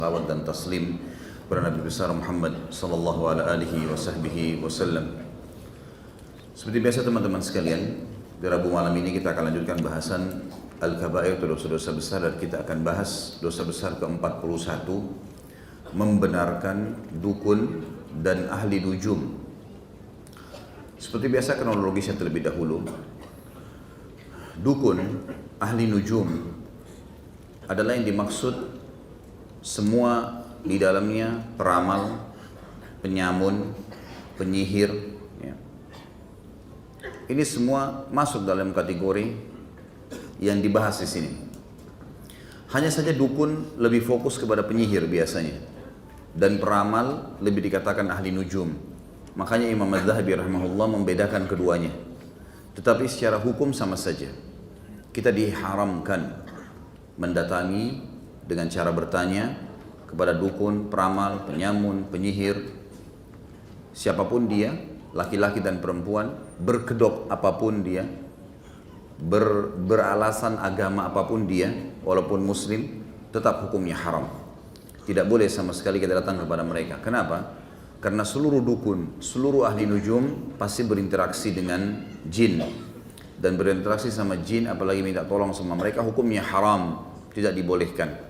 Salawat dan taslim kepada Nabi besar Muhammad sallallahu alaihi wasallam. Seperti biasa teman-teman sekalian, di Rabu malam ini kita akan lanjutkan bahasan Al-Kabair atau dosa-dosa besar, dan kita akan bahas dosa besar ke-41, membenarkan dukun dan ahli nujum. Seperti biasa kronologisnya terlebih dahulu. Dukun, ahli nujum adalah yang dimaksud semua di dalamnya peramal, penyamun, penyihir, ya. Ini semua masuk dalam kategori yang dibahas di sini. Hanya saja dukun lebih fokus kepada penyihir biasanya, dan peramal lebih dikatakan ahli nujum. Makanya Imam Az-Zahabi rahimahullah membedakan keduanya. Tetapi secara hukum sama saja. Kita diharamkan mendatangi dengan cara bertanya kepada dukun, peramal, penyamun, penyihir, siapapun dia, laki-laki dan perempuan, berkedok apapun dia, beralasan agama apapun dia, walaupun muslim, tetap hukumnya haram. Tidak boleh sama sekali kita datang kepada mereka. Kenapa? Karena seluruh dukun, seluruh ahli nujum pasti berinteraksi dengan jin, dan berinteraksi sama jin, apalagi minta tolong sama mereka, hukumnya haram, tidak dibolehkan.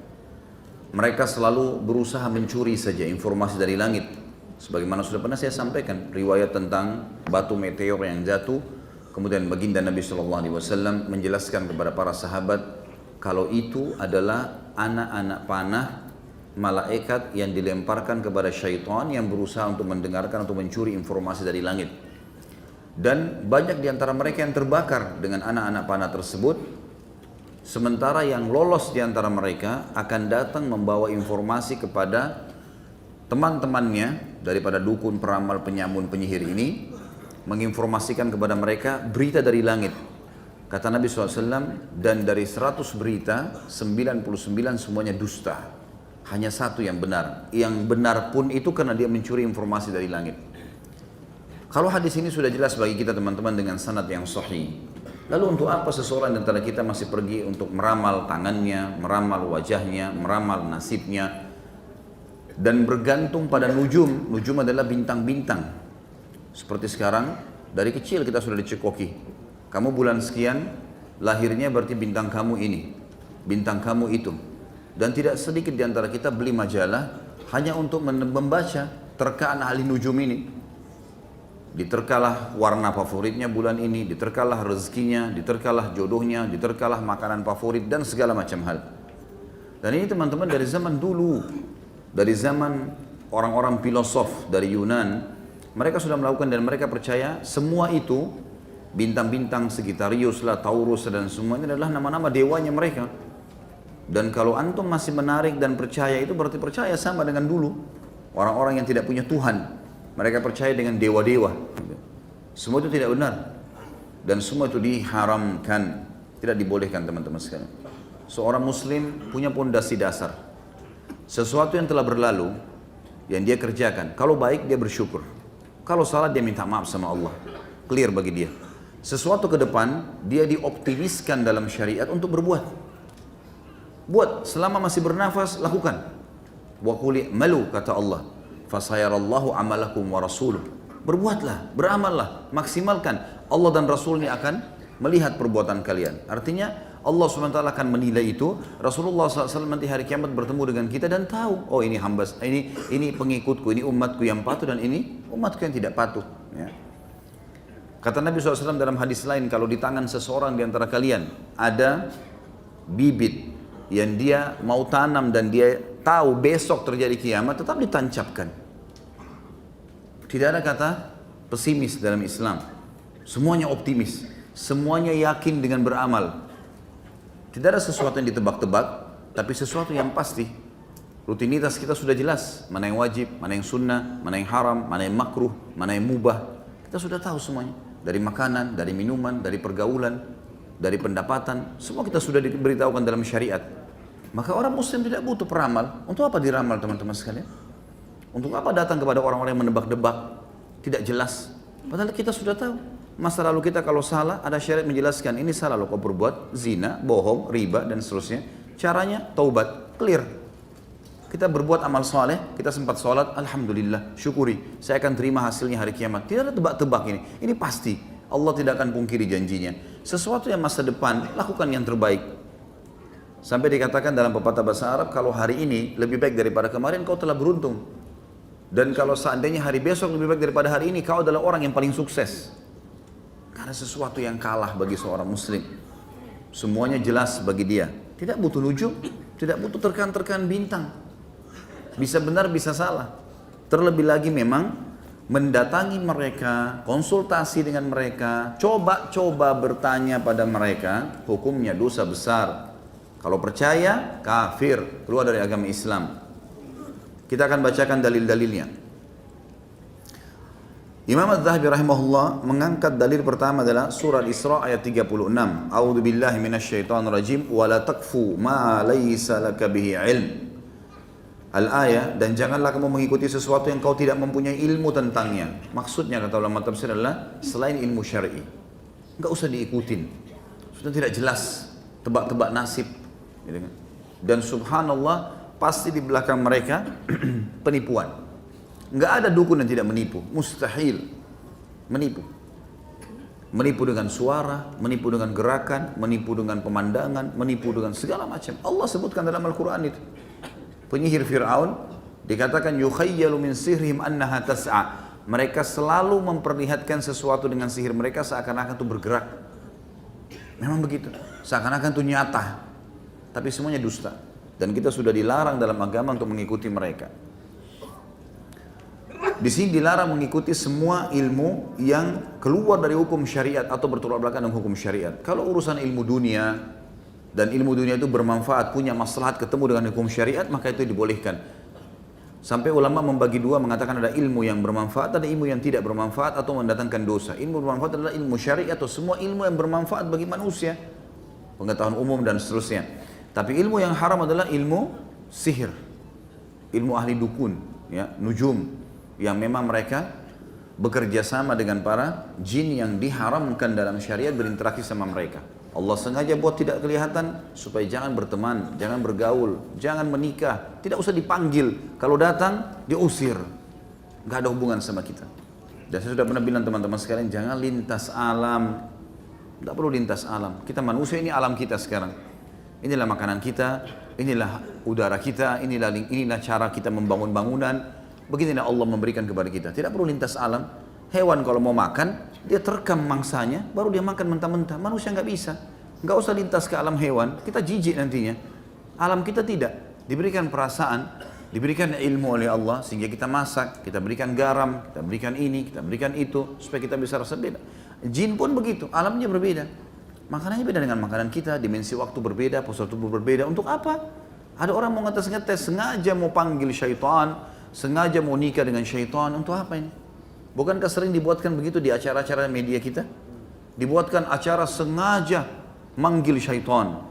Mereka selalu berusaha mencuri saja informasi dari langit. Sebagaimana sudah pernah saya sampaikan riwayat tentang batu meteor yang jatuh, kemudian baginda Nabi SAW menjelaskan kepada para sahabat kalau itu adalah anak-anak panah malaikat yang dilemparkan kepada syaitan yang berusaha untuk mendengarkan atau mencuri informasi dari langit. Dan banyak di antara mereka yang terbakar dengan anak-anak panah tersebut. Sementara yang lolos di antara mereka akan datang membawa informasi kepada teman-temannya daripada dukun, peramal, penyamun, penyihir ini, menginformasikan kepada mereka berita dari langit. Kata Nabi SAW, dan dari 100 berita, 99 semuanya dusta. Hanya satu yang benar. Yang benar pun itu karena dia mencuri informasi dari langit. Kalau hadis ini sudah jelas bagi kita teman-teman dengan sanad yang sahih. Lalu untuk apa seseorang di antara kita masih pergi untuk meramal tangannya, meramal wajahnya, meramal nasibnya, dan bergantung pada nujum. Nujum adalah bintang-bintang. Seperti sekarang, dari kecil kita sudah dicekoki. Kamu bulan sekian, lahirnya berarti bintang kamu ini, bintang kamu itu. Dan tidak sedikit di antara kita beli majalah hanya untuk membaca terkaan ahli nujum ini. Diterkalah warna favoritnya bulan ini, diterkalah rezekinya, diterkalah jodohnya, diterkalah makanan favorit, dan segala macam hal. Dan ini teman-teman dari zaman dulu, dari zaman orang-orang filosof dari Yunan, mereka sudah melakukan, dan mereka percaya semua itu, bintang-bintang Sagittarius lah, Taurus dan semuanya adalah nama-nama dewanya mereka. Dan kalau antum masih menarik dan percaya, itu berarti percaya sama dengan dulu orang-orang yang tidak punya Tuhan. Mereka percaya dengan dewa-dewa. Semua itu tidak benar. Dan semua itu diharamkan. Tidak dibolehkan teman-teman sekalian. Seorang muslim punya pondasi dasar. Sesuatu yang telah berlalu, yang dia kerjakan, kalau baik dia bersyukur. Kalau salah dia minta maaf sama Allah. Clear bagi dia. Sesuatu ke depan, dia dioptimiskan dalam syariat untuk berbuat. Buat, selama masih bernafas, lakukan. Wa qul malu, kata Allah. Fasayarallahu amalakum wa rasuluh. Berbuatlah, beramallah, maksimalkan. Allah dan Rasulnya akan melihat perbuatan kalian. Artinya Allah SWT akan menilai itu. Rasulullah SAW nanti hari kiamat bertemu dengan kita dan tahu, oh ini hamba, ini pengikutku, ini umatku yang patuh, dan ini umatku yang tidak patuh. Ya. Kata Nabi SAW dalam hadis lain, kalau di tangan seseorang di antara kalian ada bibit yang dia mau tanam dan dia tahu besok terjadi kiamat, tetap ditancapkan. Tidak ada kata pesimis dalam Islam. Semuanya optimis, semuanya yakin dengan beramal. Tidak ada sesuatu yang ditebak-tebak, tapi sesuatu yang pasti. Rutinitas kita sudah jelas, mana yang wajib, mana yang sunnah, mana yang haram, mana yang makruh, mana yang mubah. Kita sudah tahu semuanya. Dari makanan, dari minuman, dari pergaulan, dari pendapatan, semua kita sudah diberitahukan dalam syariat. Maka orang muslim tidak butuh peramal. Untuk apa diramal teman-teman sekalian? Untuk apa datang kepada orang-orang yang menebak-debak? Tidak jelas. Padahal kita sudah tahu. Masa lalu kita kalau salah, ada syariat menjelaskan, ini salah lo kau berbuat, zina, bohong, riba, dan seterusnya. Caranya taubat, clear. Kita berbuat amal soleh, kita sempat sholat, alhamdulillah, syukuri. Saya akan terima hasilnya hari kiamat. Tidak ada tebak-tebak ini. Ini pasti. Allah tidak akan pungkiri janjinya. Sesuatu yang masa depan, lakukan yang terbaik. Sampai dikatakan dalam pepatah bahasa Arab, kalau hari ini lebih baik daripada kemarin, kau telah beruntung. Dan kalau seandainya hari besok lebih baik daripada hari ini, kau adalah orang yang paling sukses. Karena sesuatu yang kalah bagi seorang muslim. Semuanya jelas bagi dia. Tidak butuh nujum, tidak butuh terkan-terkan bintang. Bisa benar, bisa salah. Terlebih lagi memang mendatangi mereka, konsultasi dengan mereka, coba-coba bertanya pada mereka, hukumnya dosa besar. Kalau percaya, kafir, keluar dari agama Islam. Kita akan bacakan dalil-dalilnya. Imam Az-Zahabi rahimahullah mengangkat dalil pertama adalah surah Isra ayat 36. A'udzu billahi minasyaitonir rajim wa la taqfu ma laysa laka bihi ilm. Al-ayah, dan janganlah kamu mengikuti sesuatu yang kau tidak mempunyai ilmu tentangnya. Maksudnya kata ulama tafsir adalah selain ilmu syar'i. Enggak usah diikutin. Sudah tidak jelas, tebak-tebak nasib. Gitu kan. Dan subhanallah, pasti di belakang mereka penipuan. Enggak ada dukun yang tidak menipu, mustahil menipu. Menipu dengan suara, menipu dengan gerakan, menipu dengan pemandangan, menipu dengan segala macam. Allah sebutkan dalam Al-Quran itu. Penyihir Fir'aun dikatakan yukhayyalu min sihrihim annaha tas'a. Mereka selalu memperlihatkan sesuatu dengan sihir mereka seakan-akan itu bergerak. Memang begitu, seakan-akan itu nyata. Tapi semuanya dusta. Dan kita sudah dilarang dalam agama untuk mengikuti mereka. Di sini dilarang mengikuti semua ilmu yang keluar dari hukum syariat atau bertolak belakang dengan hukum syariat. Kalau urusan ilmu dunia dan ilmu dunia itu bermanfaat, punya maslahat ketemu dengan hukum syariat, maka itu dibolehkan. Sampai ulama membagi dua, mengatakan ada ilmu yang bermanfaat, ada ilmu yang tidak bermanfaat atau mendatangkan dosa. Ilmu bermanfaat adalah ilmu syariat atau semua ilmu yang bermanfaat bagi manusia, pengetahuan umum dan seterusnya. Tapi ilmu yang haram adalah ilmu sihir, ilmu ahli dukun, ya, nujum, yang memang mereka bekerja sama dengan para jin yang diharamkan dalam syariat berinteraksi sama mereka. Allah sengaja buat tidak kelihatan supaya jangan berteman, jangan bergaul, jangan menikah, tidak usah dipanggil. Kalau datang diusir, nggak ada hubungan sama kita. Dan saya sudah pernah bilang teman-teman sekalian, jangan lintas alam, nggak perlu lintas alam. Kita manusia, ini alam kita sekarang. Inilah makanan kita, inilah udara kita, inilah cara kita membangun bangunan. Beginilah Allah memberikan kepada kita. Tidak perlu lintas alam. Hewan kalau mau makan, dia terekam mangsanya, baru dia makan mentah-mentah. Manusia nggak bisa. Nggak usah lintas ke alam hewan, kita jijik nantinya. Alam kita tidak. Diberikan perasaan, diberikan ilmu oleh Allah, sehingga kita masak, kita berikan garam, kita berikan ini, kita berikan itu, supaya kita bisa rasa beda. Jin pun begitu, alamnya berbeda. Makanannya beda dengan makanan kita, dimensi waktu berbeda, postur tubuh berbeda. Untuk apa? Ada orang mau ngetes-ngetes, sengaja mau panggil syaitan, sengaja mau nikah dengan syaitan. Untuk apa ini? Bukankah sering dibuatkan begitu di acara-acara media kita? Dibuatkan acara sengaja manggil syaitan.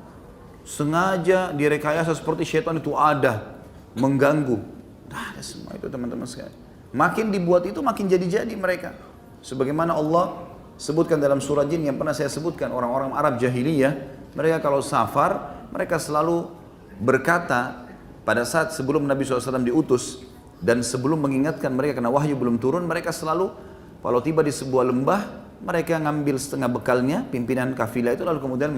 Sengaja direkayasa seperti syaitan itu ada, mengganggu. Nah, ada semua itu teman-teman sekalian. Makin dibuat itu makin jadi-jadi mereka. Sebagaimana Allah sebutkan dalam surah Jin yang pernah saya sebutkan, orang-orang Arab jahiliyah, mereka kalau safar, mereka selalu berkata pada saat sebelum Nabi SAW diutus, dan sebelum mengingatkan mereka karena wahyu belum turun, mereka selalu kalau tiba di sebuah lembah, mereka ngambil setengah bekalnya, pimpinan kafilah itu, lalu kemudian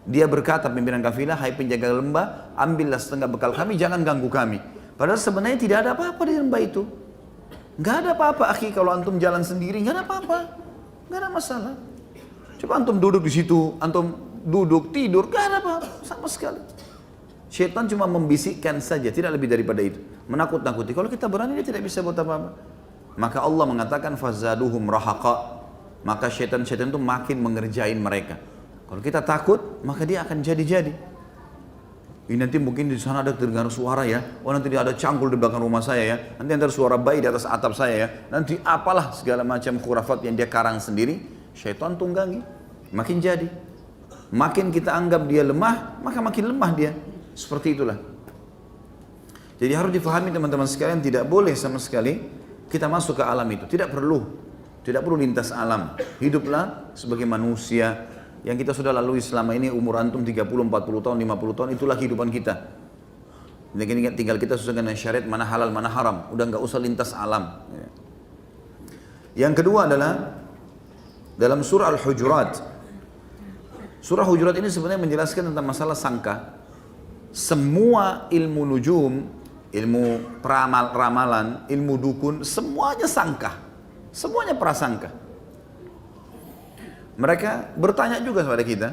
dia berkata pimpinan kafilah, hai penjaga lembah, ambillah setengah bekal kami, jangan ganggu kami. Padahal sebenarnya tidak ada apa-apa di lembah itu. Nggak ada apa-apa, akhi, kalau antum jalan sendiri, nggak ada apa-apa, nggak ada masalah. Coba antum duduk di situ, antum duduk, tidur, nggak ada apa-apa, sama sekali. Syaitan cuma membisikkan saja, tidak lebih daripada itu. Menakut-nakuti. Kalau kita berani, dia tidak bisa buat apa-apa. Maka Allah mengatakan fazaduhum rahaqa. Maka syaitan-syaitan itu makin mengerjain mereka. Kalau kita takut, maka dia akan jadi-jadi. Ini nanti mungkin di sana ada terdengar suara ya. Oh, nanti ada cangkul di belakang rumah saya ya. Nanti ada suara bayi di atas atap saya ya. Nanti apalah segala macam khurafat yang dia karang sendiri. Syaitan tunggangi. Makin jadi. Makin kita anggap dia lemah, maka makin lemah dia. Seperti itulah. Jadi harus difahami teman-teman sekalian, tidak boleh sama sekali kita masuk ke alam itu. Tidak perlu lintas alam. Hiduplah sebagai manusia yang kita sudah lalui selama ini, umur antum 30, 40 tahun, 50 tahun, itulah kehidupan kita. Tinggal kita sesuaikan dengan syariat mana halal mana haram. Udah nggak usah lintas alam. Yang kedua adalah dalam surah Al-Hujurat. Surah Hujurat ini sebenarnya menjelaskan tentang masalah sangka. Semua ilmu nujum, ilmu ramalan, ilmu dukun, semuanya sangka. Semuanya prasangka. Mereka bertanya juga kepada kita.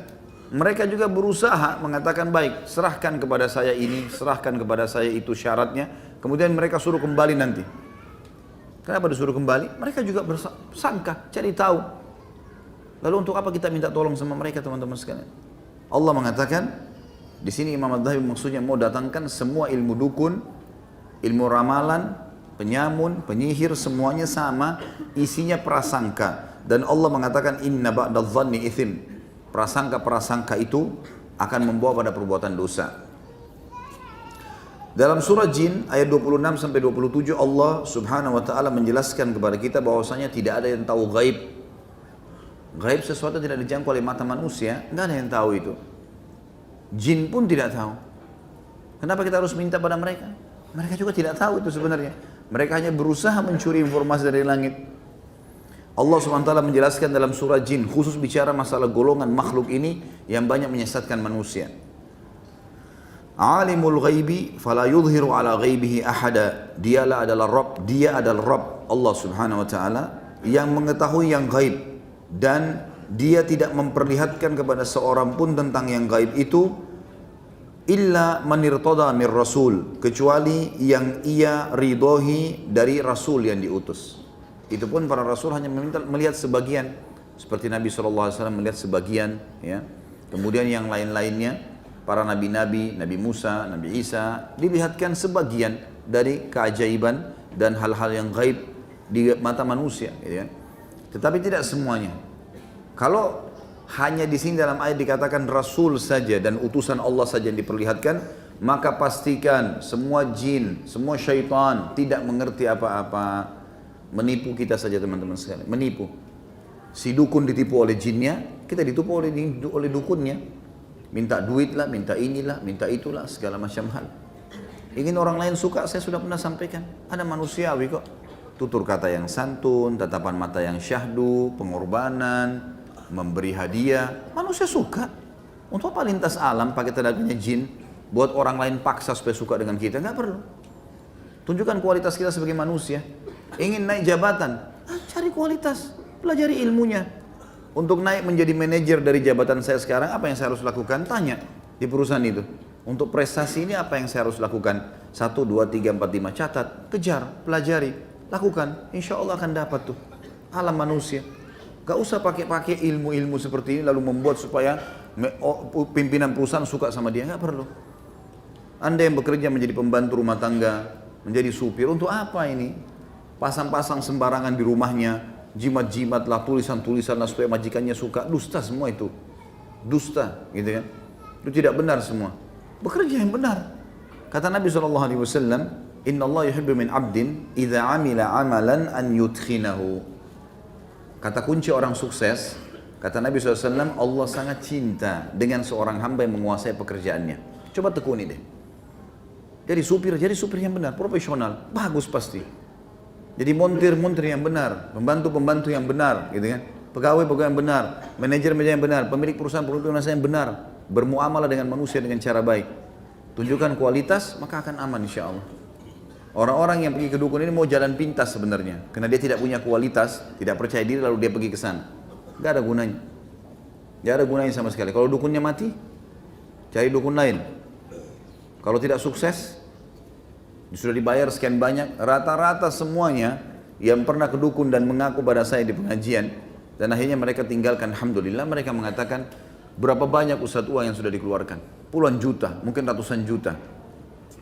Mereka juga berusaha mengatakan baik, serahkan kepada saya ini, serahkan kepada saya itu syaratnya. Kemudian mereka suruh kembali nanti. Kenapa disuruh kembali? Mereka juga bersangka, cari tahu. Lalu untuk apa kita minta tolong sama mereka, teman-teman sekalian? Allah mengatakan, di sini Imam Adz-Dzahabi maksudnya mau datangkan semua ilmu dukun, ilmu ramalan, penyamun, penyihir, semuanya sama, isinya prasangka. Dan Allah mengatakan, inna ba'dadz-dzanni itsm. Prasangka-prasangka itu akan membawa pada perbuatan dosa. Dalam surah Jin ayat 26 sampai 27 Allah Subhanahu wa taala menjelaskan kepada kita bahwasanya tidak ada yang tahu gaib. Gaib sesuatu tidak dijangkau oleh mata manusia, enggak ada yang tahu itu. Jin pun tidak tahu. Kenapa kita harus minta pada mereka? Mereka juga tidak tahu itu sebenarnya. Mereka hanya berusaha mencuri informasi dari langit. Allah SWT menjelaskan dalam surah Jin, khusus bicara masalah golongan makhluk ini yang banyak menyesatkan manusia. Alimul ghaibi fala yudhiru ala ghaibihi ahada. Dialah adalah Rabb, dia adalah Rabb Allah Subhanahu wa taala yang mengetahui yang gaib dan dia tidak memperlihatkan kepada seorang pun tentang yang gaib itu illa man irtada mir rasul, kecuali yang ia ridhoi dari rasul yang diutus. Itu pun para rasul hanya melihat sebagian, seperti Nabi SAW melihat sebagian, ya. Kemudian yang lain-lainnya, para nabi-nabi, Nabi Musa, Nabi Isa, dilihatkan sebagian dari keajaiban dan hal-hal yang gaib di mata manusia, gitu ya. Tetapi tidak semuanya. Kalau hanya di sini dalam ayat dikatakan rasul saja dan utusan Allah saja yang diperlihatkan, maka pastikan semua jin, semua syaitan tidak mengerti apa-apa. Menipu kita saja teman-teman sekalian, menipu. Si dukun ditipu oleh jinnya, kita ditipu oleh dukunnya. Minta duit lah, minta inilah, minta itulah, segala macam hal. Ingin orang lain suka, saya sudah pernah sampaikan. Ada manusiawi kok. Tutur kata yang santun, tatapan mata yang syahdu, pengorbanan, memberi hadiah. Manusia suka. Untuk apa lintas alam pakai tandanya jin, buat orang lain paksa supaya suka dengan kita? Nggak perlu. Tunjukkan kualitas kita sebagai manusia. Ingin naik jabatan, cari kualitas, pelajari ilmunya. Untuk naik menjadi manajer dari jabatan saya sekarang, apa yang saya harus lakukan? Tanya di perusahaan itu. Untuk prestasi ini apa yang saya harus lakukan? 1, 2, 3, 4, 5, catat, kejar, pelajari, lakukan. Insya Allah akan dapat tuh. Alam manusia. Gak usah pakai ilmu-ilmu seperti ini lalu membuat supaya pimpinan perusahaan suka sama dia. Gak perlu. Anda yang bekerja menjadi pembantu rumah tangga, menjadi supir, untuk apa ini? Pasang-pasang sembarangan di rumahnya, jimat-jimat lah, tulisan-tulisan lah supaya majikannya suka. Dusta semua itu. Dusta, gitu kan. Itu tidak benar semua. Bekerja yang benar. Kata Nabi SAW, Inna Allah yuhibbu min abdin idza amila amalan an yudkhinahu. Kata kunci orang sukses, kata Nabi SAW, Allah sangat cinta dengan seorang hamba yang menguasai pekerjaannya. Coba tekuni deh. Jadi supir yang benar, profesional, bagus pasti. Jadi montir yang benar, pembantu yang benar, gitu kan? Pegawai yang benar, manajer yang benar, pemilik perusahaan yang benar, bermuamalah dengan manusia dengan cara baik. Tunjukkan kualitas, maka akan aman insya Allah. Orang-orang yang pergi ke dukun ini mau jalan pintas sebenarnya, karena dia tidak punya kualitas, tidak percaya diri lalu dia pergi ke sana. Gak ada gunanya. Gak ada gunanya sama sekali. Kalau dukunnya mati, cari dukun lain. Kalau tidak sukses, sudah dibayar sekian banyak, rata-rata semuanya yang pernah ke dukun dan mengaku pada saya di pengajian dan akhirnya mereka tinggalkan, alhamdulillah mereka mengatakan berapa banyak ustadz uang yang sudah dikeluarkan, puluhan juta, mungkin ratusan juta.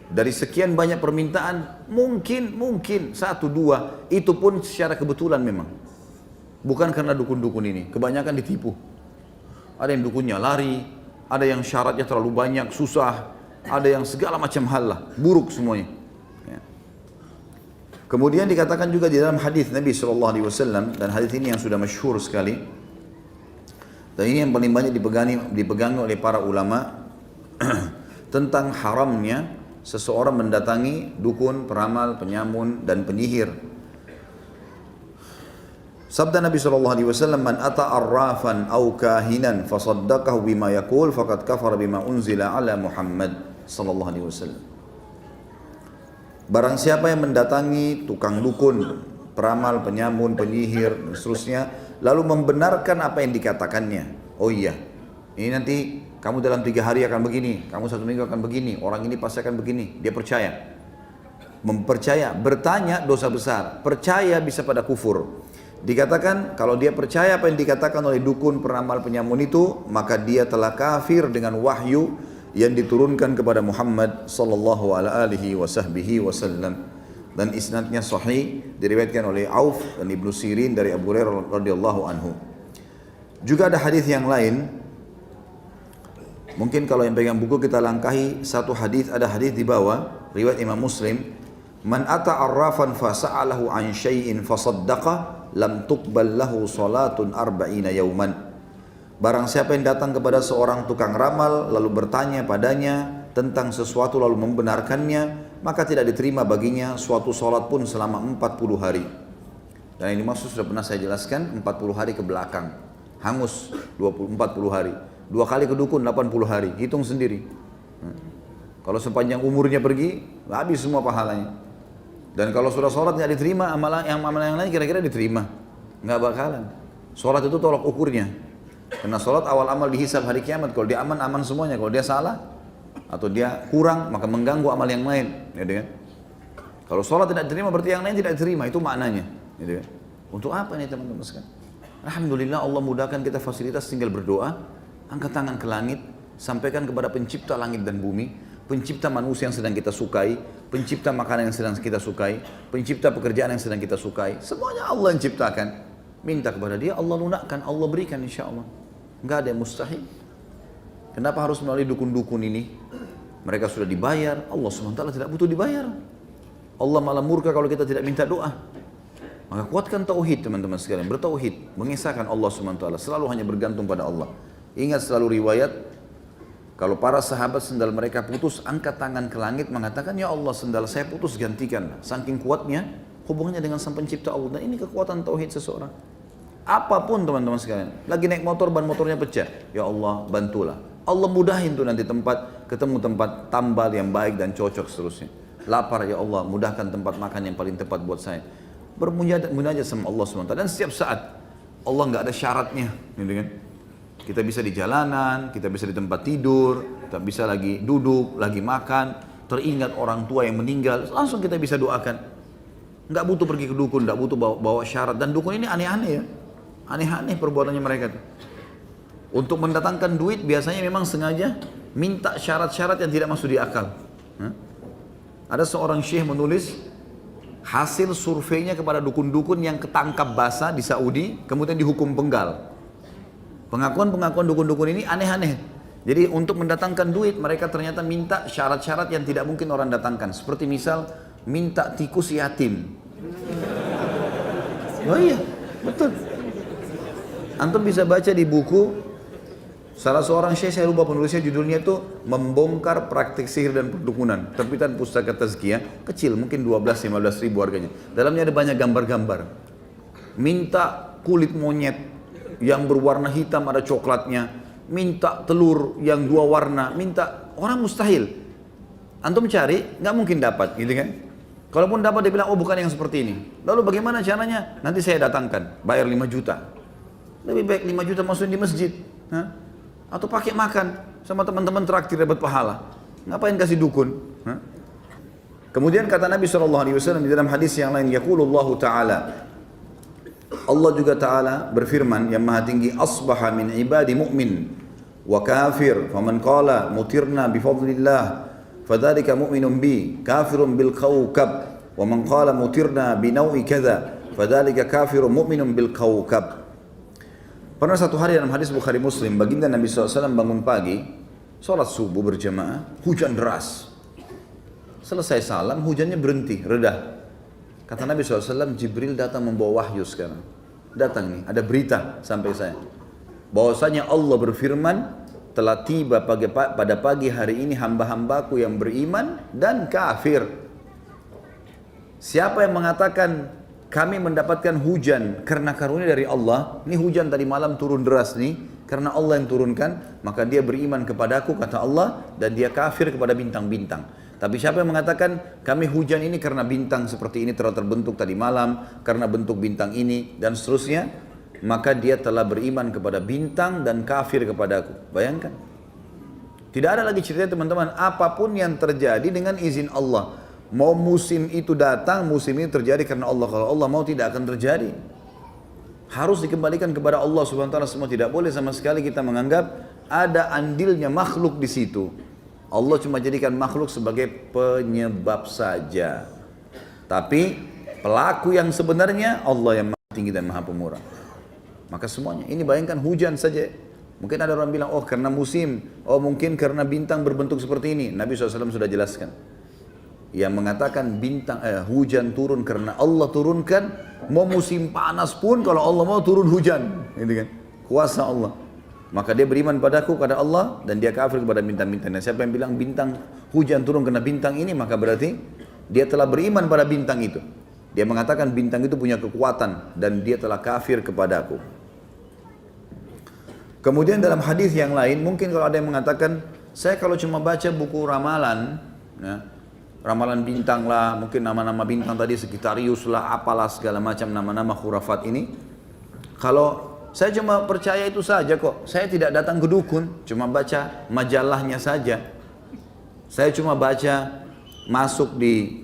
Dari sekian banyak permintaan, mungkin 1, 2, itu pun secara kebetulan memang. Bukan karena dukun-dukun ini, kebanyakan ditipu. Ada yang dukunnya lari, ada yang syaratnya terlalu banyak, susah, ada yang segala macam hal lah, buruk semuanya. Kemudian dikatakan juga di dalam hadis Nabi SAW, dan hadis ini yang sudah masyhur sekali, dan ini yang paling banyak dipegangi oleh para ulama tentang haramnya seseorang mendatangi dukun, peramal, penyamun, dan penyihir. Sabda Nabi SAW, "Man ata arrafan au kahinan fasaddaqahu bima yaqul faqad kafara bima unzila ala Muhammad sallallahu alaihi wasallam." Barang siapa yang mendatangi tukang dukun, peramal, penyamun, penyihir, dan seterusnya, lalu membenarkan apa yang dikatakannya. Oh iya, ini nanti kamu dalam 3 hari akan begini, kamu 1 minggu akan begini, orang ini pasti akan begini. Dia percaya. Mempercaya, bertanya dosa besar, percaya bisa pada kufur. Dikatakan kalau dia percaya apa yang dikatakan oleh dukun, peramal, penyamun itu, maka dia telah kafir dengan wahyu yang diturunkan kepada Muhammad sallallahu alaihi wasallam. Dan isnadnya sahih, diriwayatkan oleh Auf dan Ibnu Sirin dari Abu Hurairah radhiyallahu anhu. Juga ada hadis yang lain. Mungkin kalau yang pegang buku kita langkahi satu hadis, ada hadis di bawah riwayat Imam Muslim, "Man ata arrafan fasa'alahu an syai'in fasaddaqa lam tuqbal lahu salatun arba'ina yauman." Barang siapa yang datang kepada seorang tukang ramal lalu bertanya padanya tentang sesuatu lalu membenarkannya, maka tidak diterima baginya suatu salat pun selama 40 hari. Dan ini maksud sudah pernah saya jelaskan, 40 hari ke belakang. Hangus 40 hari. 2 kali ke dukun 80 hari. Hitung sendiri. Kalau sepanjang umurnya pergi, habis semua pahalanya. Dan kalau sudah sholat nggak diterima, amalan yang lain kira-kira diterima? Nggak bakalan. Sholat itu tolak ukurnya. Karena sholat awal amal dihisab hari kiamat. Kalau dia aman, aman semuanya. Kalau dia salah atau dia kurang, maka mengganggu amal yang lain. Gitu kan? Kalau sholat tidak diterima, berarti yang lain tidak diterima. Itu maknanya. Gitu kan? Untuk apa nih teman-teman sekalian? Alhamdulillah Allah mudahkan kita fasilitas, tinggal berdoa, angkat tangan ke langit, sampaikan kepada pencipta langit dan bumi, pencipta manusia yang sedang kita sukai, pencipta makanan yang sedang kita sukai, pencipta pekerjaan yang sedang kita sukai, semuanya Allah yang ciptakan. Minta kepada dia, Allah lunakkan, Allah berikan insya Allah. Enggak ada yang mustahil. Kenapa harus melalui dukun-dukun ini? Mereka sudah dibayar, Allah SWT tidak butuh dibayar. Allah malah murka kalau kita tidak minta doa. Maka kuatkan tauhid teman-teman sekalian, bertauhid, mengisahkan Allah SWT, selalu hanya bergantung pada Allah. Ingat selalu riwayat, kalau para sahabat sendal mereka putus, angkat tangan ke langit mengatakan, "Ya Allah, sendal saya putus, gantikan." Saking kuatnya hubungannya dengan Sang Pencipta Allah. Dan ini kekuatan tauhid seseorang. Apapun teman-teman sekalian, lagi naik motor, ban motornya pecah, ya Allah bantulah. Allah mudahin tuh nanti ketemu tempat tambal yang baik dan cocok seterusnya. Lapar, ya Allah mudahkan tempat makan yang paling tepat buat saya. Bermunajat sama Allah SWT. Dan setiap saat Allah nggak ada syaratnya, gitu kan? Kita bisa di jalanan, kita bisa di tempat tidur, kita bisa lagi duduk, lagi makan, teringat orang tua yang meninggal, langsung kita bisa doakan. Nggak butuh pergi ke dukun, nggak butuh bawa syarat. Dan dukun ini aneh-aneh ya, aneh-aneh perbuatannya mereka. Untuk mendatangkan duit biasanya memang sengaja minta syarat-syarat yang tidak masuk di akal. Ada seorang syekh menulis hasil surveinya kepada dukun-dukun yang ketangkap basah di Saudi, kemudian dihukum penggal. Pengakuan-pengakuan dukun-dukun ini aneh-aneh. Jadi untuk mendatangkan duit mereka ternyata minta syarat-syarat yang tidak mungkin orang datangkan. Seperti misal minta tikus yatim. Oh iya, betul. Antum bisa baca di buku salah seorang syekh, saya lupa penulisnya, judulnya itu Membongkar Praktik Sihir dan Perdukunan. Terbitan Pustaka Tazkiyah, kecil mungkin 12-15 ribu harganya. Dalamnya ada banyak gambar-gambar. Minta kulit monyet yang berwarna hitam ada coklatnya, minta telur yang 2 warna, minta, orang mustahil. Antum cari, nggak mungkin dapat, gitu kan? Kalaupun dapat dia bilang, oh bukan yang seperti ini. Lalu bagaimana caranya? Nanti saya datangkan, bayar 5 juta. Lebih baik 5 juta masukin di masjid, atau pakai makan sama teman-teman traktir dapat pahala. Ngapain kasih dukun? Kemudian kata Nabi SAW di dalam hadis yang lain, yaqulullahu ta'ala, Allah juga Ta'ala berfirman yang maha tinggi, asbaha min ibadi mu'min wa kafir, faman qala mutirna bifadlillah fadhalika mu'minun bi kafirun bil kawkab, wa man qala mutirna binawi kadha fadhalika kafirun mu'minun bil kawkab. Pernah satu hari dalam hadis Bukhari Muslim, baginda Nabi SAW bangun pagi, sholat subuh berjamaah, hujan deras. Selesai salam, hujannya berhenti, reda. Kata Nabi SAW, Jibril datang membawa wahyu sekarang. Datang nih, ada berita sampai saya. Bahwasanya Allah berfirman, telah tiba pada pagi hari ini hamba-hambaku yang beriman dan kafir. Siapa yang mengatakan kami mendapatkan hujan karena karunia dari Allah, ini hujan tadi malam turun deras nih, karena Allah yang turunkan, maka dia beriman kepadaku, kata Allah, dan dia kafir kepada bintang-bintang. Tapi siapa yang mengatakan kami hujan ini karena bintang seperti ini telah terbentuk tadi malam, karena bentuk bintang ini, dan seterusnya, maka dia telah beriman kepada bintang dan kafir kepadaku. Bayangkan. Tidak ada lagi ceritanya teman-teman, apapun yang terjadi dengan izin Allah. Mau musim itu datang, musim ini terjadi karena Allah. Kalau Allah mau tidak akan terjadi. Harus dikembalikan kepada Allah Subhanahu wa taala semua. Tidak boleh sama sekali kita menganggap ada andilnya makhluk di situ. Allah cuma jadikan makhluk sebagai penyebab saja. Tapi pelaku yang sebenarnya Allah yang Maha Tinggi dan Maha Pemurah. Maka semuanya, ini bayangkan hujan saja. Mungkin ada orang bilang, oh karena musim, oh mungkin karena bintang berbentuk seperti ini. Nabi SAW sudah jelaskan. Yang mengatakan hujan turun karena Allah turunkan, mau musim panas pun kalau Allah mau turun hujan, gitu kan? Kuasa Allah. Maka dia beriman padaku, kepada Allah, dan dia kafir kepada bintang-bintang. Siapa yang bilang bintang hujan turun karena bintang ini, maka berarti dia telah beriman pada bintang itu. Dia mengatakan bintang itu punya kekuatan dan dia telah kafir kepadaku. Kemudian dalam hadis yang lain, mungkin kalau ada yang mengatakan, saya kalau cuma baca buku ramalan, ya, ramalan bintang lah, mungkin nama-nama bintang tadi, Sagittarius lah, apalah segala macam nama-nama khurafat ini. Kalau saya cuma percaya itu saja kok, saya tidak datang ke dukun, cuma baca majalahnya saja. Saya cuma baca, masuk di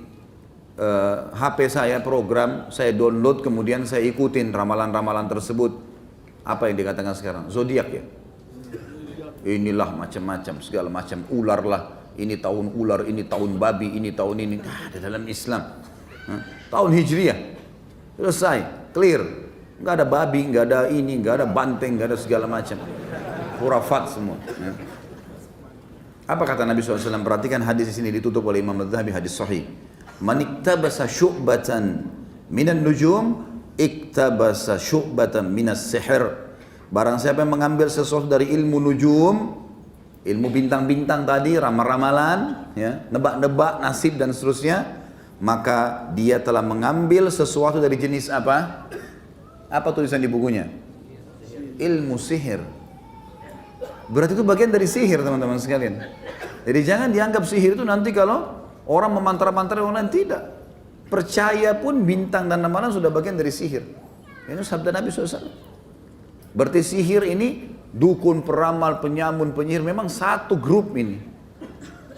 HP saya program, saya download, kemudian saya ikutin ramalan-ramalan tersebut. Apa yang dikatakan sekarang? Zodiak ya? Inilah macam-macam, segala macam, ular lah. Ini tahun ular, ini tahun babi, ini tahun ini. Ada dalam Islam. Tahun Hijriah. Selesai, clear. Nggak ada babi, nggak ada ini, nggak ada banteng, nggak ada segala macam. Khurafat semua. Apa kata Nabi SAW? Perhatikan hadis di sini ditutup oleh Imam Al-Dhahabi, hadis sahih. Man iktabasa syu'batan minan nujum, iktabasa syu'batan minas sihir. Barang siapa yang mengambil sesuatu dari ilmu nujum, ilmu bintang-bintang tadi, ramal-ramalan, ya, nebak-nebak nasib dan seterusnya, maka dia telah mengambil sesuatu dari jenis apa? Apa tulisan di bukunya? Ilmu sihir. Berarti itu bagian dari sihir, teman-teman sekalian. Jadi jangan dianggap sihir itu nanti kalau orang memantra-mantra orang lain, tidak. Percaya pun bintang dan ramalan sudah bagian dari sihir. Ini sabda Nabi SAW. Berarti sihir ini, dukun, peramal, penyamun, penyihir, memang satu grup ini.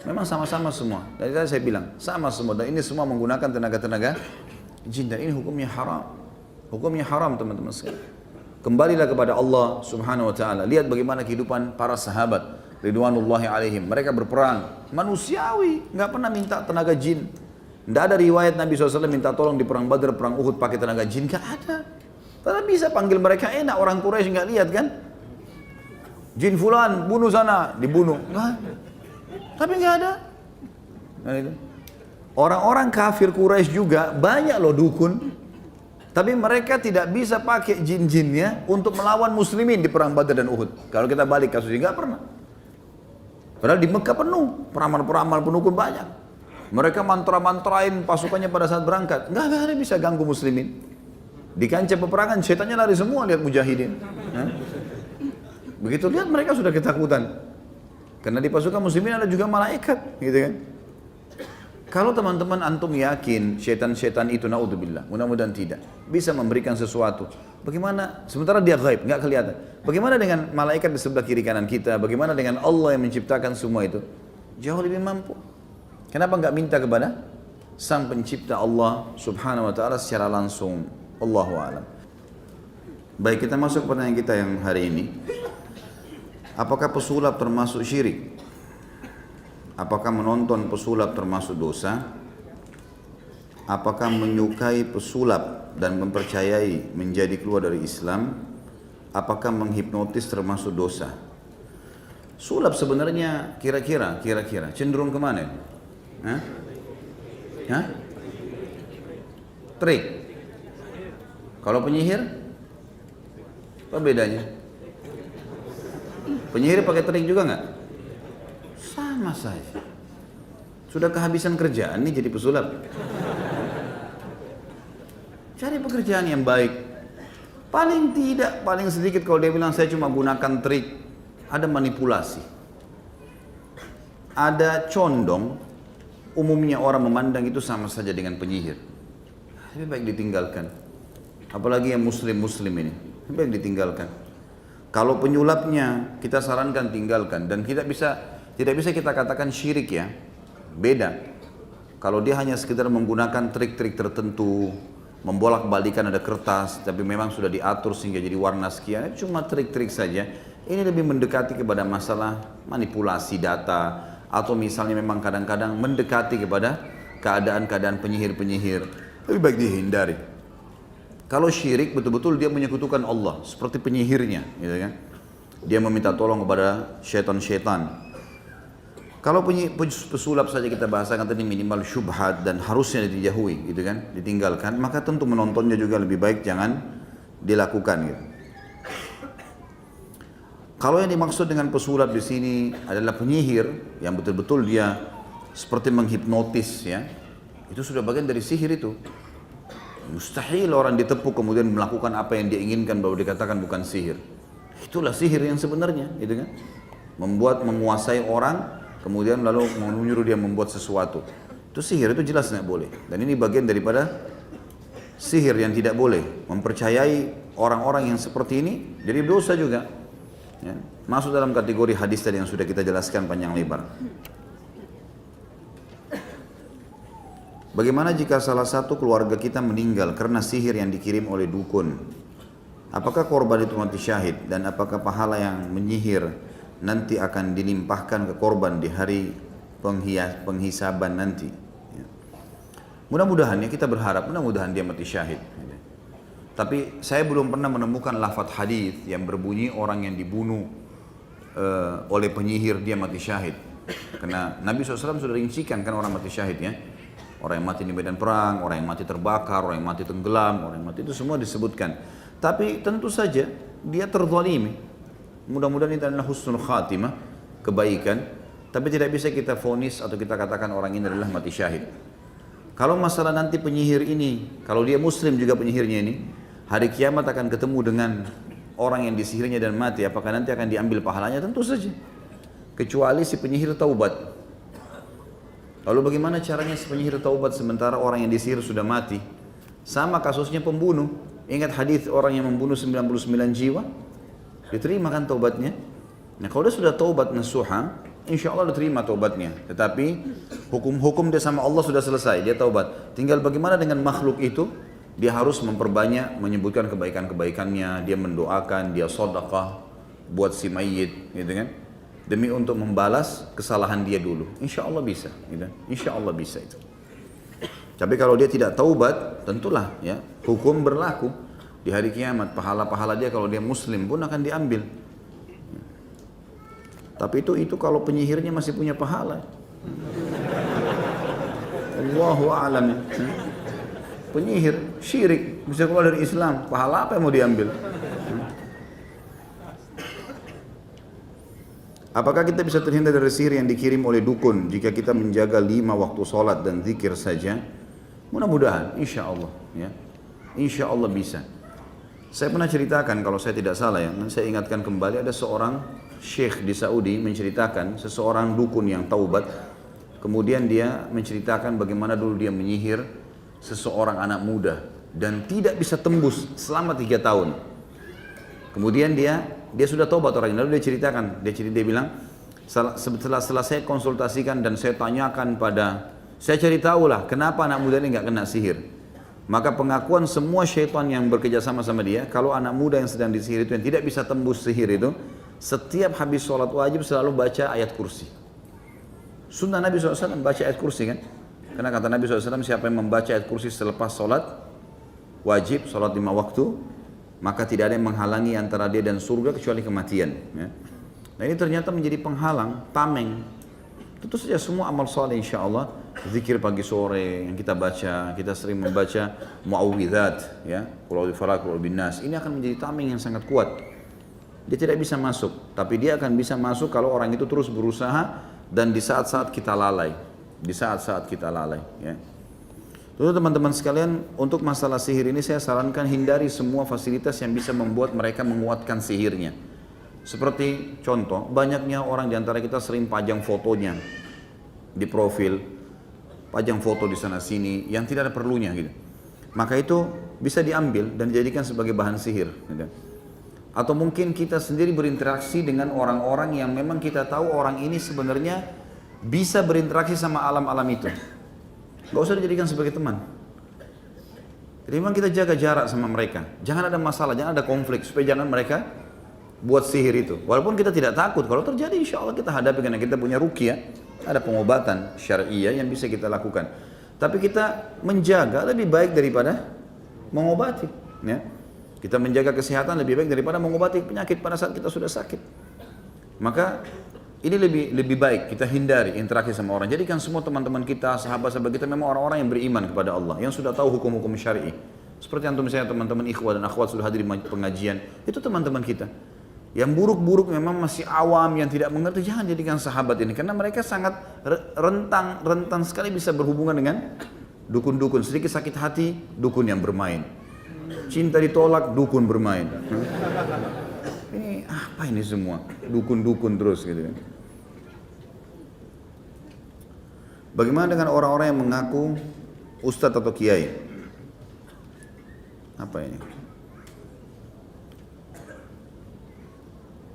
Memang sama-sama semua. Dari tadi saya bilang, sama semua. Dan ini semua menggunakan tenaga-tenaga jin. Dan ini hukumnya haram. Hukumnya haram, teman-teman sekalian. Kembalilah kepada Allah Subhanahu wa taala. Lihat bagaimana kehidupan para sahabat ridwanullahi alaihim. Mereka berperang manusiawi, nggak pernah minta tenaga jin. Tidak ada riwayat Nabi SAW minta tolong di perang Badar, perang Uhud pakai tenaga jin, nggak ada. Karena bisa panggil mereka enak, orang Quraisy nggak lihat kan? Jin fulan bunuh sana, dibunuh, nggak ada. Tapi nggak ada. Nah, itu. Orang-orang kafir Quraisy juga banyak loh dukun. Tapi mereka tidak bisa pakai jin-jinnya untuk melawan muslimin di perang Badar dan Uhud. Kalau kita balik kasusnya, nggak pernah. Padahal di Mekah penuh, peramal-peramal pendukun banyak. Mereka mantra-mantrain pasukannya pada saat berangkat. Nggak ada bisa ganggu muslimin. Di kancah peperangan, setannya lari semua lihat mujahidin. Begitu lihat mereka sudah ketakutan. Karena di pasukan muslimin ada juga malaikat, gitu kan. Kalau teman-teman antum yakin setan-setan itu, naudzubillah, mudah-mudahan tidak, bisa memberikan sesuatu. Bagaimana? Sementara dia gaib, nggak kelihatan. Bagaimana dengan malaikat di sebelah kiri kanan kita? Bagaimana dengan Allah yang menciptakan semua itu? Jauh lebih mampu. Kenapa nggak minta kepada Sang Pencipta Allah Subhanahu wa taala secara langsung? Allahu a'lam. Baik, kita masuk pertanyaan kita yang hari ini. Apakah pesulap termasuk syirik? Apakah menonton pesulap termasuk dosa? Apakah menyukai pesulap dan mempercayai menjadi keluar dari Islam? Apakah menghipnotis termasuk dosa? Sulap sebenarnya kira-kira cenderung kemana? Hah? Trik. Kalau penyihir, apa bedanya? Penyihir pakai trik juga nggak? Sama saja. Sudah kehabisan kerjaan nih jadi pesulap. Cari pekerjaan yang baik. Paling tidak, paling sedikit kalau dia bilang saya cuma gunakan trik, ada manipulasi. Ada condong, umumnya orang memandang itu sama saja dengan penyihir. Lebih baik ditinggalkan. Apalagi yang muslim-muslim ini, lebih baik ditinggalkan. Kalau penyulapnya kita sarankan tinggalkan, dan tidak bisa kita katakan syirik ya. Beda. Kalau dia hanya sekedar menggunakan trik-trik tertentu, membolak-balikan ada kertas, tapi memang sudah diatur sehingga jadi warna sekian, cuma trik-trik saja. Ini lebih mendekati kepada masalah manipulasi data, atau misalnya memang kadang-kadang mendekati kepada keadaan-keadaan penyihir-penyihir. Lebih baik dihindari. Kalau syirik betul-betul dia menyekutukan Allah, seperti penyihirnya, gitu kan? Dia meminta tolong kepada syaitan-syaitan. Kalau pesulap saja kita bahasakan tadi minimal syubhat dan harusnya dijauhi, gitu kan, ditinggalkan, maka tentu menontonnya juga lebih baik jangan dilakukan, gitu. Kalau yang dimaksud dengan pesulap di sini adalah penyihir yang betul-betul dia seperti menghipnotis, ya, itu sudah bagian dari sihir itu. Mustahil orang ditepuk kemudian melakukan apa yang dia inginkan baru dikatakan bukan sihir. Itulah sihir yang sebenarnya, gitu kan, menguasai orang. Kemudian lalu menyuruh dia membuat sesuatu. Itu sihir, itu jelas tidak boleh. Dan ini bagian daripada sihir yang tidak boleh. Mempercayai orang-orang yang seperti ini, jadi dosa juga. Ya. Masuk dalam kategori hadis tadi yang sudah kita jelaskan panjang lebar. Bagaimana jika salah satu keluarga kita meninggal karena sihir yang dikirim oleh dukun? Apakah korban itu mati syahid? Dan apakah pahala yang menyihir nanti akan dilimpahkan ke korban di hari penghisaban nanti? Ya. Mudah-mudahan ya, kita berharap mudah-mudahan dia mati syahid. Tapi saya belum pernah menemukan lafadz hadis yang berbunyi orang yang dibunuh oleh penyihir dia mati syahid. Karena Nabi SAW sudah rincikan kan orang mati syahid ya. Orang yang mati di medan perang, orang yang mati terbakar, orang yang mati tenggelam, orang yang mati itu semua disebutkan. Tapi tentu saja dia terzalimi. Mudah-mudahan itu adalah husnul khatimah, kebaikan. Tapi tidak bisa kita vonis atau kita katakan orang ini adalah mati syahid. Kalau masalah nanti penyihir ini, kalau dia muslim juga penyihirnya ini, hari kiamat akan ketemu dengan orang yang disihirnya dan mati, apakah nanti akan diambil pahalanya? Tentu saja. Kecuali si penyihir taubat. Lalu bagaimana caranya si penyihir taubat sementara orang yang disihir sudah mati? Sama kasusnya pembunuh. Ingat hadis orang yang membunuh 99 jiwa? Diterima kan taubatnya? Nah kalau dia sudah taubat nasuha, insya Allah diterima taubatnya. Tetapi hukum-hukum dia sama Allah sudah selesai, dia taubat. Tinggal bagaimana dengan makhluk itu? Dia harus memperbanyak menyebutkan kebaikan-kebaikannya, dia mendoakan, dia sedekah buat si mayit, gitu kan? Demi untuk membalas kesalahan dia dulu. Insya Allah bisa, gitu. Insya Allah bisa itu. Tapi kalau dia tidak taubat, tentulah ya hukum berlaku. Di hari kiamat, pahala-pahala dia kalau dia muslim pun akan diambil. Tapi itu kalau penyihirnya masih punya pahala. Allahu a'lam. Penyihir, syirik, bisa keluar dari Islam. Pahala apa yang mau diambil? Apakah kita bisa terhindar dari sihir yang dikirim oleh dukun jika kita menjaga 5 waktu sholat dan zikir saja? Mudah-mudahan, insya Allah. Ya. Insya Allah bisa. Saya pernah ceritakan kalau saya tidak salah ya, saya ingatkan kembali ada seorang syekh di Saudi menceritakan seseorang dukun yang taubat. Kemudian dia menceritakan bagaimana dulu dia menyihir seseorang anak muda dan tidak bisa tembus selama 3 tahun. Kemudian dia sudah taubat orang ini, lalu dia ceritakan, dia bilang setelah saya konsultasikan dan saya tanyakan saya cari tahu lah kenapa anak muda ini nggak kena sihir. Maka pengakuan semua syaitan yang bekerjasama sama dia, kalau anak muda yang sedang disihir itu yang tidak bisa tembus sihir itu, setiap habis sholat wajib selalu baca ayat kursi. Sunnah Nabi SAW baca ayat kursi kan? Karena kata Nabi SAW siapa yang membaca ayat kursi selepas sholat wajib, sholat 5 waktu, maka tidak ada yang menghalangi antara dia dan surga kecuali kematian. Ya. Nah ini ternyata menjadi penghalang, tameng. Tentu saja semua amal soleh insya Allah, zikir pagi sore yang kita baca, kita sering membaca muawwidzat, ya, qul a'udzu birabbil nas, ini akan menjadi tameng yang sangat kuat. dia tidak bisa masuk. Tapi dia akan bisa masuk kalau orang itu terus berusaha dan di saat-saat kita lalai. Di saat-saat kita lalai. Ya. Lalu teman-teman sekalian, untuk masalah sihir ini saya sarankan hindari semua fasilitas yang bisa membuat mereka menguatkan sihirnya. Seperti contoh, banyaknya orang di antara kita sering pajang fotonya di profil, pajang foto di sana sini yang tidak ada perlunya gitu. Maka itu bisa diambil dan dijadikan sebagai bahan sihir gitu. Atau mungkin kita sendiri berinteraksi dengan orang-orang yang memang kita tahu orang ini sebenarnya bisa berinteraksi sama alam-alam itu. Gak usah dijadikan sebagai teman. Jadi memang kita jaga jarak sama mereka. Jangan ada masalah, jangan ada konflik supaya jangan mereka buat sihir itu. Walaupun kita tidak takut, kalau terjadi insya Allah kita hadapi karena kita punya ruqyah, ada pengobatan syariah yang bisa kita lakukan. Tapi kita menjaga lebih baik daripada mengobati. Ya. Kita menjaga kesehatan lebih baik daripada mengobati penyakit pada saat kita sudah sakit. Maka ini lebih baik kita hindari interaksi sama orang. Jadikan semua teman-teman kita, sahabat-sahabat kita memang orang-orang yang beriman kepada Allah, yang sudah tahu hukum-hukum syar'i. Seperti antum misalnya teman-teman ikhwah dan akhwat sudah hadir di pengajian, itu teman-teman kita. Yang buruk-buruk memang masih awam, yang tidak mengerti, jangan jadikan sahabat ini. Karena mereka sangat rentan sekali bisa berhubungan dengan dukun-dukun. Sedikit sakit hati, dukun yang bermain. Cinta ditolak, dukun bermain. Ini apa ini semua? Dukun-dukun terus gitu. Bagaimana dengan orang-orang yang mengaku ustadz atau kiai? Apa ini?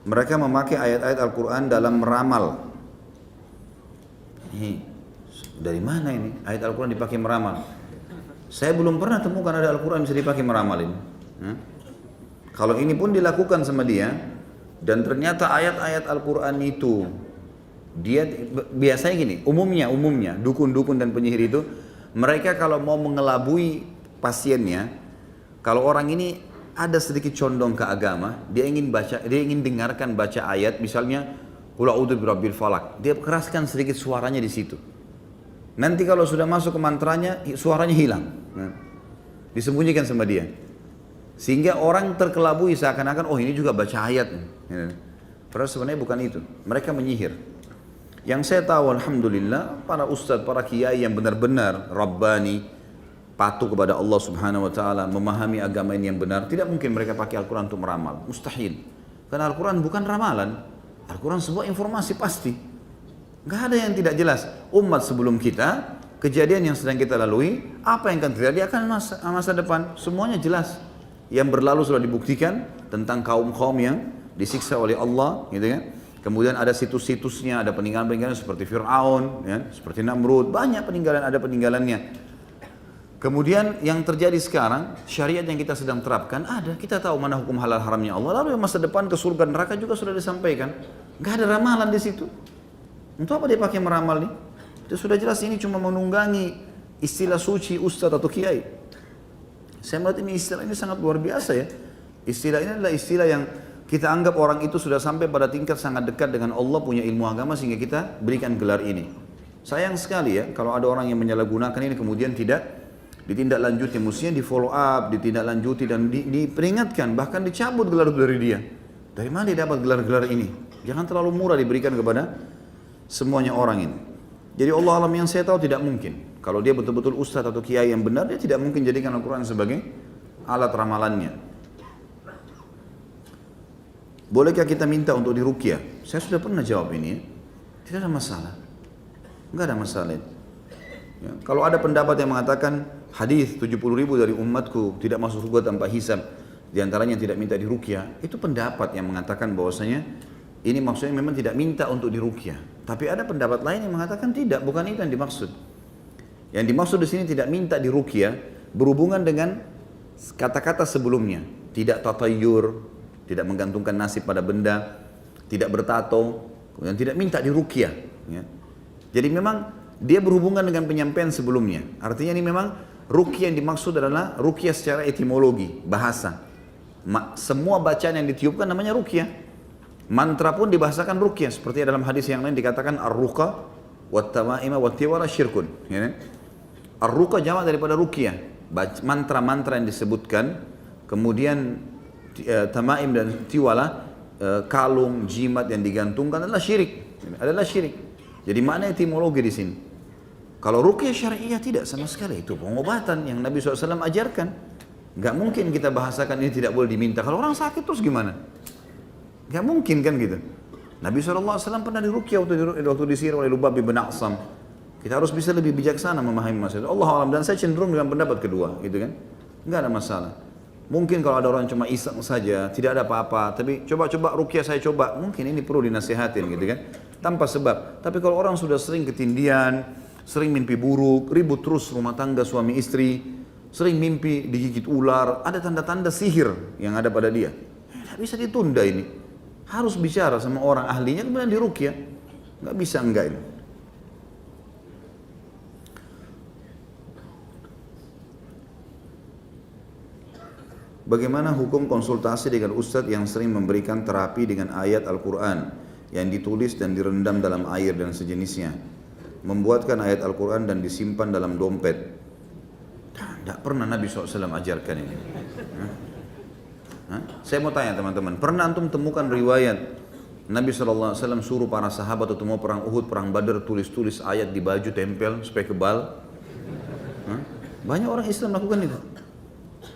Mereka memakai ayat-ayat Al-Quran dalam meramal. Ini dari mana ini? Ayat Al-Quran dipakai meramal. Saya belum pernah temukan ada Al-Quran bisa dipakai meramal ini. Kalau ini pun dilakukan sama dia, dan ternyata ayat-ayat Al-Quran itu, dia biasanya gini, umumnya dukun-dukun dan penyihir itu, mereka kalau mau mengelabui pasiennya, kalau orang ini ada sedikit condong ke agama, dia ingin dengarkan baca ayat, misalnya Qul a'udzu birabbil falaq. Dia keraskan sedikit suaranya di situ. Nanti kalau sudah masuk ke mantranya, suaranya hilang. Disembunyikan sama dia. Sehingga orang terkelabui seakan-akan, oh ini juga baca ayat. Padahal sebenarnya bukan itu. Mereka menyihir. Yang saya tahu alhamdulillah, para ustadz, para kiai yang benar-benar Rabbani, patuh kepada Allah Subhanahu wa taala, memahami agama ini yang benar, tidak mungkin mereka pakai Al-Quran untuk meramal, mustahil. Karena Al-Quran bukan ramalan, Al-Quran sebuah informasi pasti. Enggak ada yang tidak jelas. Umat sebelum kita, kejadian yang sedang kita lalui, apa yang akan terjadi akan masa depan, semuanya jelas. Yang berlalu sudah dibuktikan tentang kaum-kaum yang disiksa oleh Allah, gitu kan. Kemudian ada situs-situsnya, ada peninggalan-peninggalan seperti Fir'aun, ya, seperti Namrud, banyak peninggalannya. Kemudian yang terjadi sekarang, syariat yang kita sedang terapkan ada, kita tahu mana hukum halal haramnya Allah, lalu yang masa depan ke surga neraka juga sudah disampaikan. Enggak ada ramalan di situ. Untuk apa dia pakai meramal nih? Itu sudah jelas ini cuma menunggangi istilah suci ustadz atau kiai. Saya melihat ini istilah ini sangat luar biasa ya. Istilah ini adalah istilah yang kita anggap orang itu sudah sampai pada tingkat sangat dekat dengan Allah, punya ilmu agama sehingga kita berikan gelar ini. Sayang sekali ya kalau ada orang yang menyalahgunakan ini kemudian tidak ditindaklanjuti, mestinya di follow up, ditindaklanjuti dan diperingatkan, bahkan dicabut gelar dari dia. Dari mana dia dapat gelar-gelar ini? Jangan terlalu murah diberikan kepada semuanya orang ini. Jadi Allah alam yang saya tahu tidak mungkin. Kalau dia betul-betul ustadz atau kiai yang benar, dia tidak mungkin jadikan Al-Quran sebagai alat ramalannya. Bolehkah kita minta untuk diruqyah? Saya sudah pernah jawab ini ya. Tidak ada masalah. Enggak ada masalah. Ya, kalau ada pendapat yang mengatakan hadis 70.000 dari umatku tidak masuk surga tanpa hisab, di antaranya yang tidak minta diruqyah, itu pendapat yang mengatakan bahwasanya ini maksudnya memang tidak minta untuk diruqyah. Tapi ada pendapat lain yang mengatakan tidak, bukan itu yang dimaksud. Yang dimaksud di sini tidak minta diruqyah berhubungan dengan kata-kata sebelumnya, tidak tatayyur, tidak menggantungkan nasib pada benda, tidak bertato, kemudian tidak minta diruqyah. Ya. Jadi memang dia berhubungan dengan penyampaian sebelumnya. Artinya ini memang ruqyah yang dimaksud adalah ruqyah secara etimologi, bahasa. Semua bacaan yang ditiupkan namanya ruqyah. Mantra pun dibahasakan ruqyah. Seperti dalam hadis yang lain dikatakan ar-ruqa wat-tama'ima wat-tiwala syirkun. Ya, ar-ruqa jamak daripada ruqyah. Mantra-mantra yang disebutkan, kemudian tama'im dan tiwala, kalung, jimat yang digantungkan adalah syirik. Adalah syirik. Jadi mana etimologi di sini? Kalau ruqyah syariah tidak sama sekali, itu pengobatan yang Nabi SAW ajarkan. Nggak mungkin kita bahasakan ini tidak boleh diminta. Kalau orang sakit terus gimana? Nggak mungkin kan gitu. Nabi SAW pernah diruqyah waktu disihir oleh Lubab bin A'sam. Kita harus bisa lebih bijaksana memahami masalah itu. Allah alam, dan saya cenderung dengan pendapat kedua, gitu kan? Nggak ada masalah. Mungkin kalau ada orang cuma iseng saja, tidak ada apa-apa, tapi coba-coba ruqyah saya coba, mungkin ini perlu dinasihatin gitu kan? Tanpa sebab. Tapi kalau orang sudah sering ketindian, sering mimpi buruk, ribut terus rumah tangga suami istri, sering mimpi digigit ular, ada tanda-tanda sihir yang ada pada dia. Tidak bisa ditunda ini. Harus bicara sama orang ahlinya kemudian diruqyah. Nggak bisa enggak ini. Bagaimana hukum konsultasi dengan ustadz yang sering memberikan terapi dengan ayat Al-Quran yang ditulis dan direndam dalam air dan sejenisnya, membuatkan ayat Al-Quran dan disimpan dalam dompet? Tidak pernah Nabi SAW ajarkan ini. Saya mau tanya teman-teman, pernah antum temukan riwayat Nabi SAW suruh para sahabat atau mau perang Uhud, perang Badar, tulis-tulis ayat di baju, tempel supaya kebal? Banyak orang Islam melakukan itu.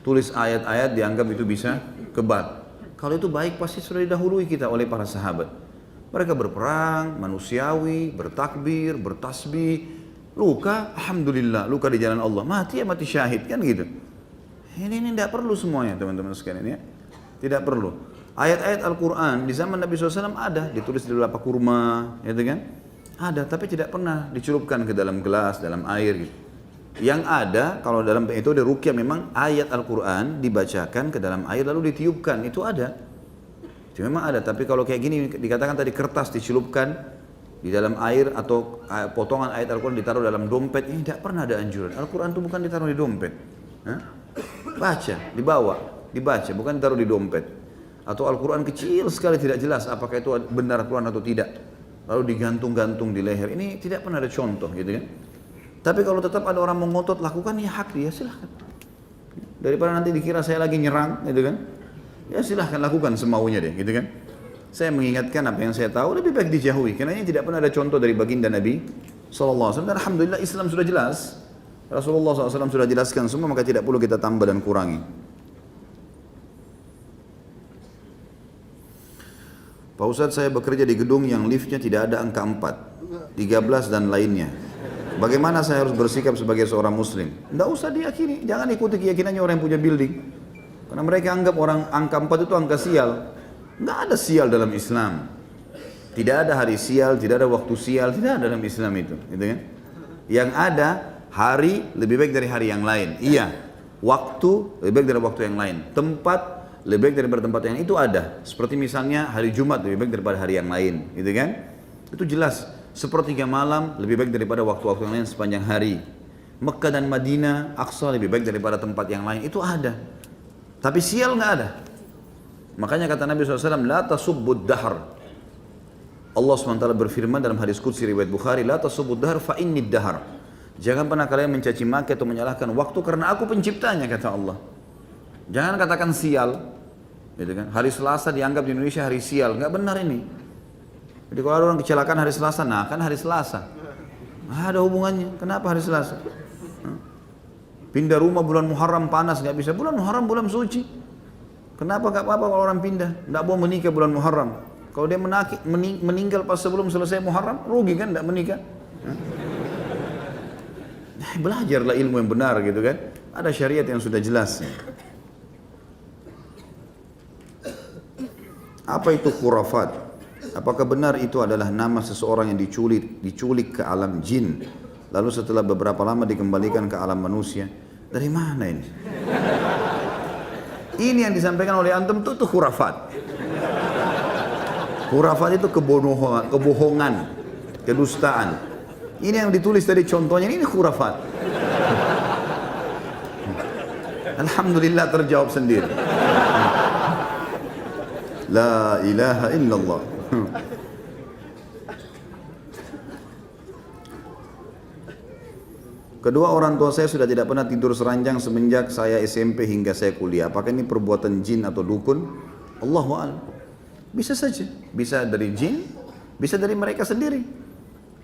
Tulis ayat-ayat dianggap itu bisa kebal. Kalau itu baik pasti sudah didahului kita oleh para sahabat. Mereka berperang, manusiawi, bertakbir, bertasbih, luka, alhamdulillah, luka di jalan Allah, mati ya mati syahid kan gitu. Ini tidak perlu semuanya teman-teman sekalian ya. Tidak perlu. Ayat-ayat Al-Quran di zaman Nabi SAW ada, ditulis di lapak kurma, gitu kan? Ada, tapi tidak pernah dicelupkan ke dalam gelas, dalam air gitu. Yang ada, kalau dalam metode ruqyah memang ayat Al-Quran dibacakan ke dalam air lalu ditiupkan, itu ada. Itu memang ada, tapi kalau kayak gini dikatakan tadi kertas dicelupkan di dalam air atau potongan ayat Al-Quran ditaruh dalam dompet, ini tidak pernah ada anjuran. Al-Quran itu bukan ditaruh di dompet. Baca, dibaca, bukan ditaruh di dompet. Atau Al-Quran kecil sekali tidak jelas apakah itu benar Al-Quran atau tidak. Lalu digantung-gantung di leher, ini tidak pernah ada contoh gitu kan. Tapi kalau tetap ada orang mengotot lakukan, ya hak dia, silahkan. Daripada nanti dikira saya lagi nyerang, gitu kan? Ya silahkan lakukan semaunya deh, gitu kan? Saya mengingatkan apa yang saya tahu, lebih baik dijauhi. Karena ini tidak pernah ada contoh dari baginda Nabi SAW. Dan alhamdulillah Islam sudah jelas. Rasulullah SAW sudah jelaskan semua, maka tidak perlu kita tambah dan kurangi. Pak Ustadz, saya bekerja di gedung yang liftnya tidak ada angka 4, 13 dan lainnya. Bagaimana saya harus bersikap sebagai seorang muslim? Tidak usah diyakini, jangan ikuti keyakinannya orang yang punya building. Karena mereka anggap orang angka 4 itu angka sial. Tidak ada sial dalam Islam. Tidak ada hari sial, tidak ada waktu sial, tidak ada dalam Islam itu. Gitu kan? Yang ada hari lebih baik dari hari yang lain. Iya, waktu lebih baik dari waktu yang lain. Tempat lebih baik daripada tempat yang itu ada. Seperti misalnya hari Jumat lebih baik daripada hari yang lain. Gitu kan? Itu jelas. Sepertiga malam lebih baik daripada waktu-waktu yang lain sepanjang hari. Mekah dan Madinah, Aqsa lebih baik daripada tempat yang lain. Itu ada. Tapi sial nggak ada. Makanya kata Nabi SAW, La tasubbud dahr. Allah SWT berfirman dalam hadis qudsi riwayat Bukhari, La tasubbud dahr fa innid dahr. Jangan pernah kalian mencaci maki atau menyalahkan waktu karena aku penciptanya, kata Allah. Jangan katakan sial. Gitu kan? Hari Selasa dianggap di Indonesia hari sial. Nggak benar ini. Jadi kalau ada orang kecelakaan hari Selasa, nah kan hari Selasa. Ada hubungannya. Kenapa hari Selasa? Pindah rumah bulan Muharram panas, nggak bisa. Bulan Muharram bulan suci. Kenapa nggak apa-apa kalau orang pindah? Nggak boleh menikah bulan Muharram. Kalau dia meninggal pas sebelum selesai Muharram, rugi kan nggak menikah? Belajarlah ilmu yang benar gitu kan. Ada syariat yang sudah jelas. Apa itu khurafat? Apakah benar itu adalah nama seseorang yang diculik ke alam jin, lalu setelah beberapa lama dikembalikan ke alam manusia? Dari mana ini? Ini yang disampaikan oleh antum itu khurafat. Khurafat itu kebohongan, kedustaan. Ini yang ditulis tadi contohnya, ini khurafat. Alhamdulillah terjawab sendiri. La ilaha illallah. Kedua orang tua saya sudah tidak pernah tidur seranjang semenjak saya SMP hingga saya kuliah. Apakah ini perbuatan jin atau dukun? Allahu a'lam. Bisa saja, bisa dari jin, bisa dari mereka sendiri.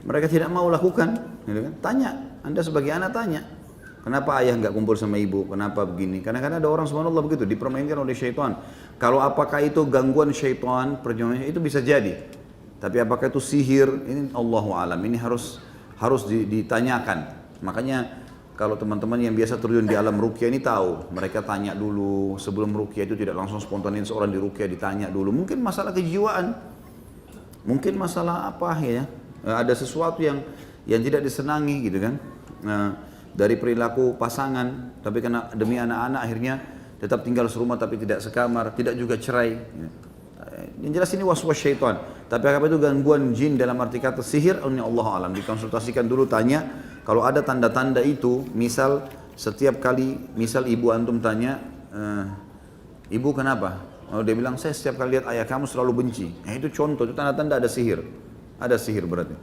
Mereka tidak mau lakukan, gitu kan? Tanya, Anda sebagai anak tanya, kenapa ayah nggak kumpul sama ibu, kenapa begini? Kadang-kadang ada orang subhanallah begitu, dipermainkan oleh syaitan. Kalau apakah itu gangguan syaitan, perjuangan itu bisa jadi. Tapi apakah itu sihir, ini Allahu alam, ini harus ditanyakan. Makanya kalau teman-teman yang biasa terjun di alam ruqyah ini tahu, mereka tanya dulu sebelum ruqyah itu tidak langsung spontanin seorang di ruqyah ditanya dulu. Mungkin masalah kejiwaan, mungkin masalah apa ya, ada sesuatu yang tidak disenangi gitu kan, dari perilaku pasangan, tapi karena demi anak-anak akhirnya tetap tinggal serumah tapi tidak sekamar, tidak juga cerai. Yang jelas ini was-was syaitan. Tapi apa itu gangguan jin dalam arti kata sihir, ini Allah alam. Dikonsultasikan dulu, tanya. Kalau ada tanda-tanda itu, misal setiap kali, misal ibu antum tanya, ibu kenapa? Kalau dia bilang, saya setiap kali lihat ayah kamu selalu benci. Itu contoh, itu tanda-tanda ada sihir. Ada sihir berarti.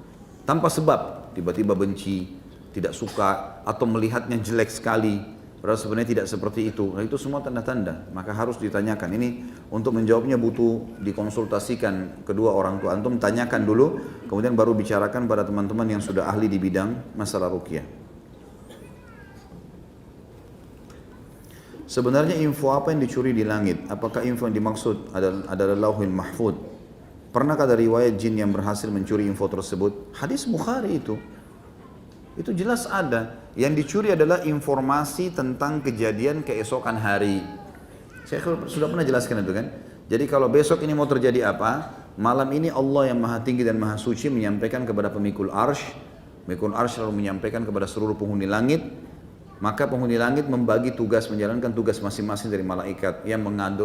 Tanpa sebab, tiba-tiba benci, tidak suka, atau melihatnya jelek sekali. Padahal sebenarnya tidak seperti itu. Nah, itu semua tanda-tanda. Maka harus ditanyakan. Ini untuk menjawabnya butuh dikonsultasikan kedua orang tua. Antum tanyakan dulu, kemudian baru bicarakan pada teman-teman yang sudah ahli di bidang masalah ruqyah. Sebenarnya info apa yang dicuri di langit? Apakah info yang dimaksud adalah Lauhul Mahfuz? Pernahkah ada riwayat jin yang berhasil mencuri info tersebut? Hadis Bukhari itu jelas ada. Yang dicuri adalah informasi tentang kejadian keesokan hari. Saya sudah pernah jelaskan itu kan. Jadi kalau besok ini mau terjadi apa, malam ini Allah yang maha tinggi dan maha suci menyampaikan kepada pemikul arsy. Pemikul arsy lalu menyampaikan kepada seluruh penghuni langit. Maka penghuni langit membagi tugas, menjalankan tugas masing-masing dari malaikat yang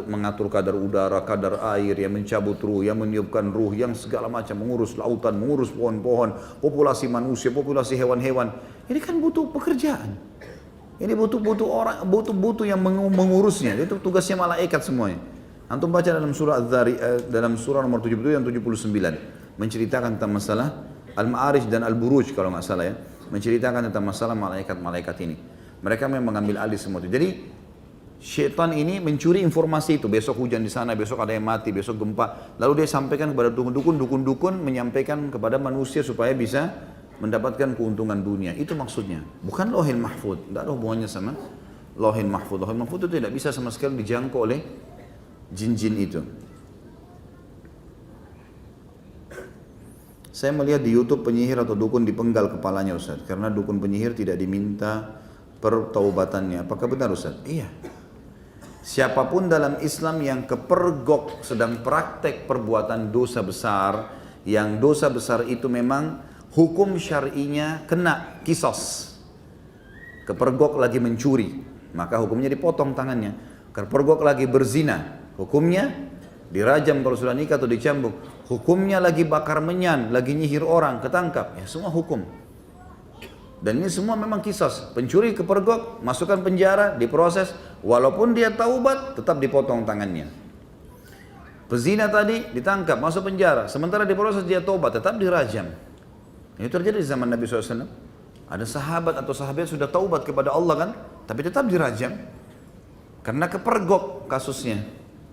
mengatur kadar udara, kadar air, yang mencabut ruh, yang meniupkan ruh, yang segala macam, mengurus lautan, mengurus pohon-pohon, populasi manusia, populasi hewan-hewan. Ini kan butuh pekerjaan. Ini butuh orang, butuh yang mengurusnya. Itu tugasnya malaikat semuanya. Antum baca dalam surah dalam surah nomor 77 dan 79 menceritakan tentang masalah Al-Ma'arij dan Al-Buruj kalau nggak salah ya, menceritakan tentang masalah malaikat-malaikat ini. Mereka memang mengambil alih semua itu. Jadi syaitan ini mencuri informasi itu. Besok hujan di sana, besok ada yang mati, besok gempa. Lalu dia sampaikan kepada dukun-dukun menyampaikan kepada manusia supaya bisa mendapatkan keuntungan dunia. Itu maksudnya. Bukan Lauhul Mahfuz. Tidak ada hubungannya sama Lauhul Mahfuz. Lauhul Mahfuz itu tidak bisa sama sekali dijangkau oleh jin-jin itu. Saya melihat di YouTube penyihir atau dukun dipenggal kepalanya Ustaz. Karena dukun penyihir tidak diminta pertaubatannya. Apakah benar Ustaz? Iya. Siapapun dalam Islam yang kepergok sedang praktek perbuatan dosa besar, yang dosa besar itu memang hukum syar'inya kena kisos. Kepergok lagi mencuri, maka hukumnya dipotong tangannya. Kepergok lagi berzina, hukumnya dirajam kalau sudah nikah atau dicambuk. Hukumnya lagi bakar menyan, lagi nyihir orang, ketangkap. Ya semua hukum. Dan ini semua memang kisah. Pencuri kepergok, masukkan penjara, diproses. Walaupun dia taubat, tetap dipotong tangannya. Pezina tadi ditangkap, masuk penjara. Sementara diproses dia taubat, tetap dirajam. Ini terjadi di zaman Nabi SAW. Ada sahabat atau sahabat sudah taubat kepada Allah kan, tapi tetap dirajam. Karena kepergok kasusnya.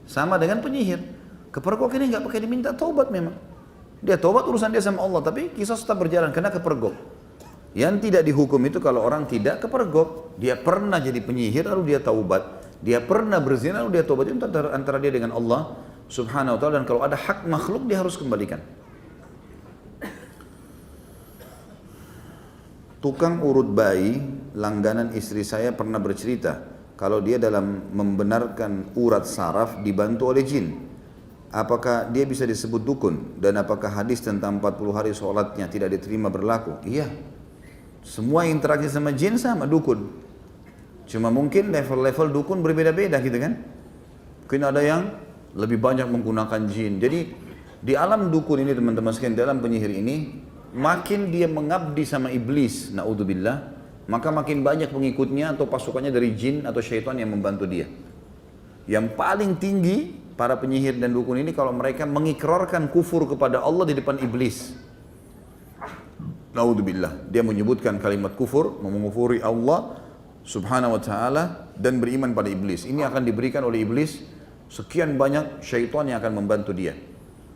Sama dengan penyihir. Kepergok ini nggak pakai diminta taubat memang. Dia taubat urusan dia sama Allah, tapi kisah tetap berjalan karena kepergok. Yang tidak dihukum itu kalau orang tidak kepergok. Dia pernah jadi penyihir lalu dia taubat. Dia pernah berzina lalu dia taubat. Itu antara dia dengan Allah subhanahu wa ta'ala. Dan kalau ada hak makhluk dia harus kembalikan. Tukang urut bayi langganan istri saya pernah bercerita kalau dia dalam membenarkan urat saraf dibantu oleh jin. Apakah dia bisa disebut dukun? Dan apakah hadis tentang 40 hari sholatnya tidak diterima berlaku? Iya. Semua interaksi sama jin sama dukun. Cuma mungkin level-level dukun berbeda-beda gitu kan. Mungkin ada yang lebih banyak menggunakan jin. Jadi di alam dukun ini teman-teman sekalian, dalam penyihir ini, makin dia mengabdi sama iblis, naudzubillah, maka makin banyak pengikutnya atau pasukannya dari jin atau syaitan yang membantu dia. Yang paling tinggi para penyihir dan dukun ini kalau mereka mengikrarkan kufur kepada Allah di depan iblis. Naudzubillah, dia menyebutkan kalimat kufur, mengufuri Allah subhanahu wa ta'ala dan beriman pada iblis. Ini akan diberikan oleh iblis sekian banyak syaitan yang akan membantu dia.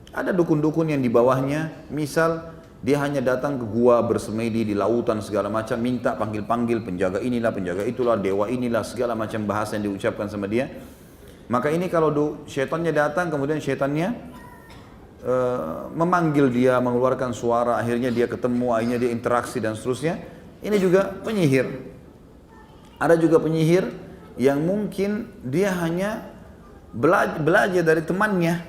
Ada dukun-dukun yang di bawahnya, misal dia hanya datang ke gua bersemedi di lautan segala macam, minta panggil-panggil penjaga inilah, penjaga itulah, dewa inilah, segala macam bahasa yang diucapkan sama dia. Maka ini kalau syaitannya datang, kemudian syaitannya memanggil dia, mengeluarkan suara, akhirnya dia ketemu, akhirnya dia interaksi dan seterusnya. Ini juga penyihir. Ada juga penyihir yang mungkin dia hanya belajar dari temannya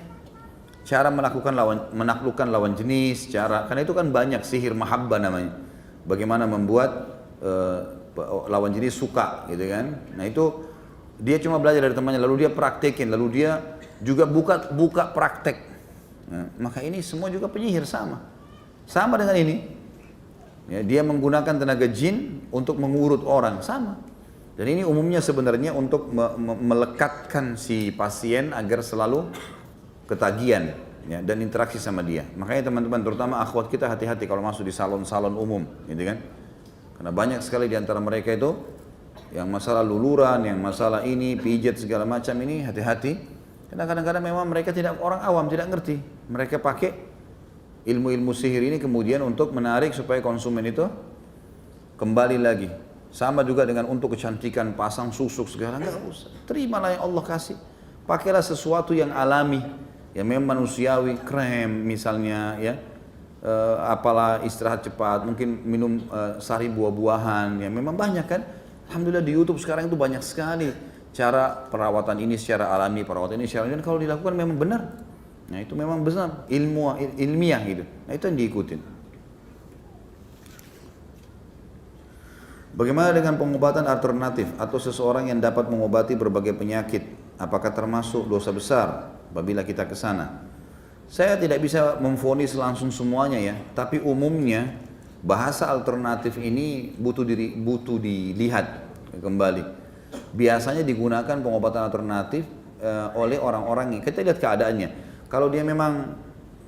cara menaklukkan lawan jenis, karena itu kan banyak sihir mahabbah namanya. Bagaimana membuat lawan jenis suka, gitu kan? Nah itu dia cuma belajar dari temannya, lalu dia praktekin, lalu dia juga buka praktek. Nah, maka ini semua juga penyihir sama dengan ini. Ya, dia menggunakan tenaga jin untuk mengurut orang, sama. Dan ini umumnya sebenarnya untuk melekatkan si pasien agar selalu ketagihan, ya, dan interaksi sama dia. Makanya teman-teman, terutama akhwat kita, hati-hati kalau masuk di salon-salon umum, gitu kan? Karena banyak sekali di antara mereka itu yang masalah luluran, yang masalah ini, pijat segala macam ini, hati-hati. Karena kadang-kadang memang mereka orang awam tidak ngerti. Mereka pakai ilmu-ilmu sihir ini kemudian untuk menarik supaya konsumen itu kembali lagi. Sama juga dengan untuk kecantikan, pasang susuk segala, enggak usah. Terimalah yang Allah kasih. Pakailah sesuatu yang alami, yang memang manusiawi, krem misalnya, ya, apalah istirahat cepat, mungkin minum sari buah-buahan, yang memang banyak kan. Alhamdulillah di YouTube sekarang itu banyak sekali cara perawatan ini secara alami, perawatan ini secara alami, dan kalau dilakukan memang benar. Nah itu memang benar, ilmiah gitu. Nah itu yang diikutin. Bagaimana dengan pengobatan alternatif atau seseorang yang dapat mengobati berbagai penyakit? Apakah termasuk dosa besar apabila kita ke sana? Saya tidak bisa memvonis langsung semuanya ya, tapi umumnya bahasa alternatif ini butuh dilihat kembali. Biasanya digunakan pengobatan alternatif oleh orang-orang yang kita lihat keadaannya. Kalau dia memang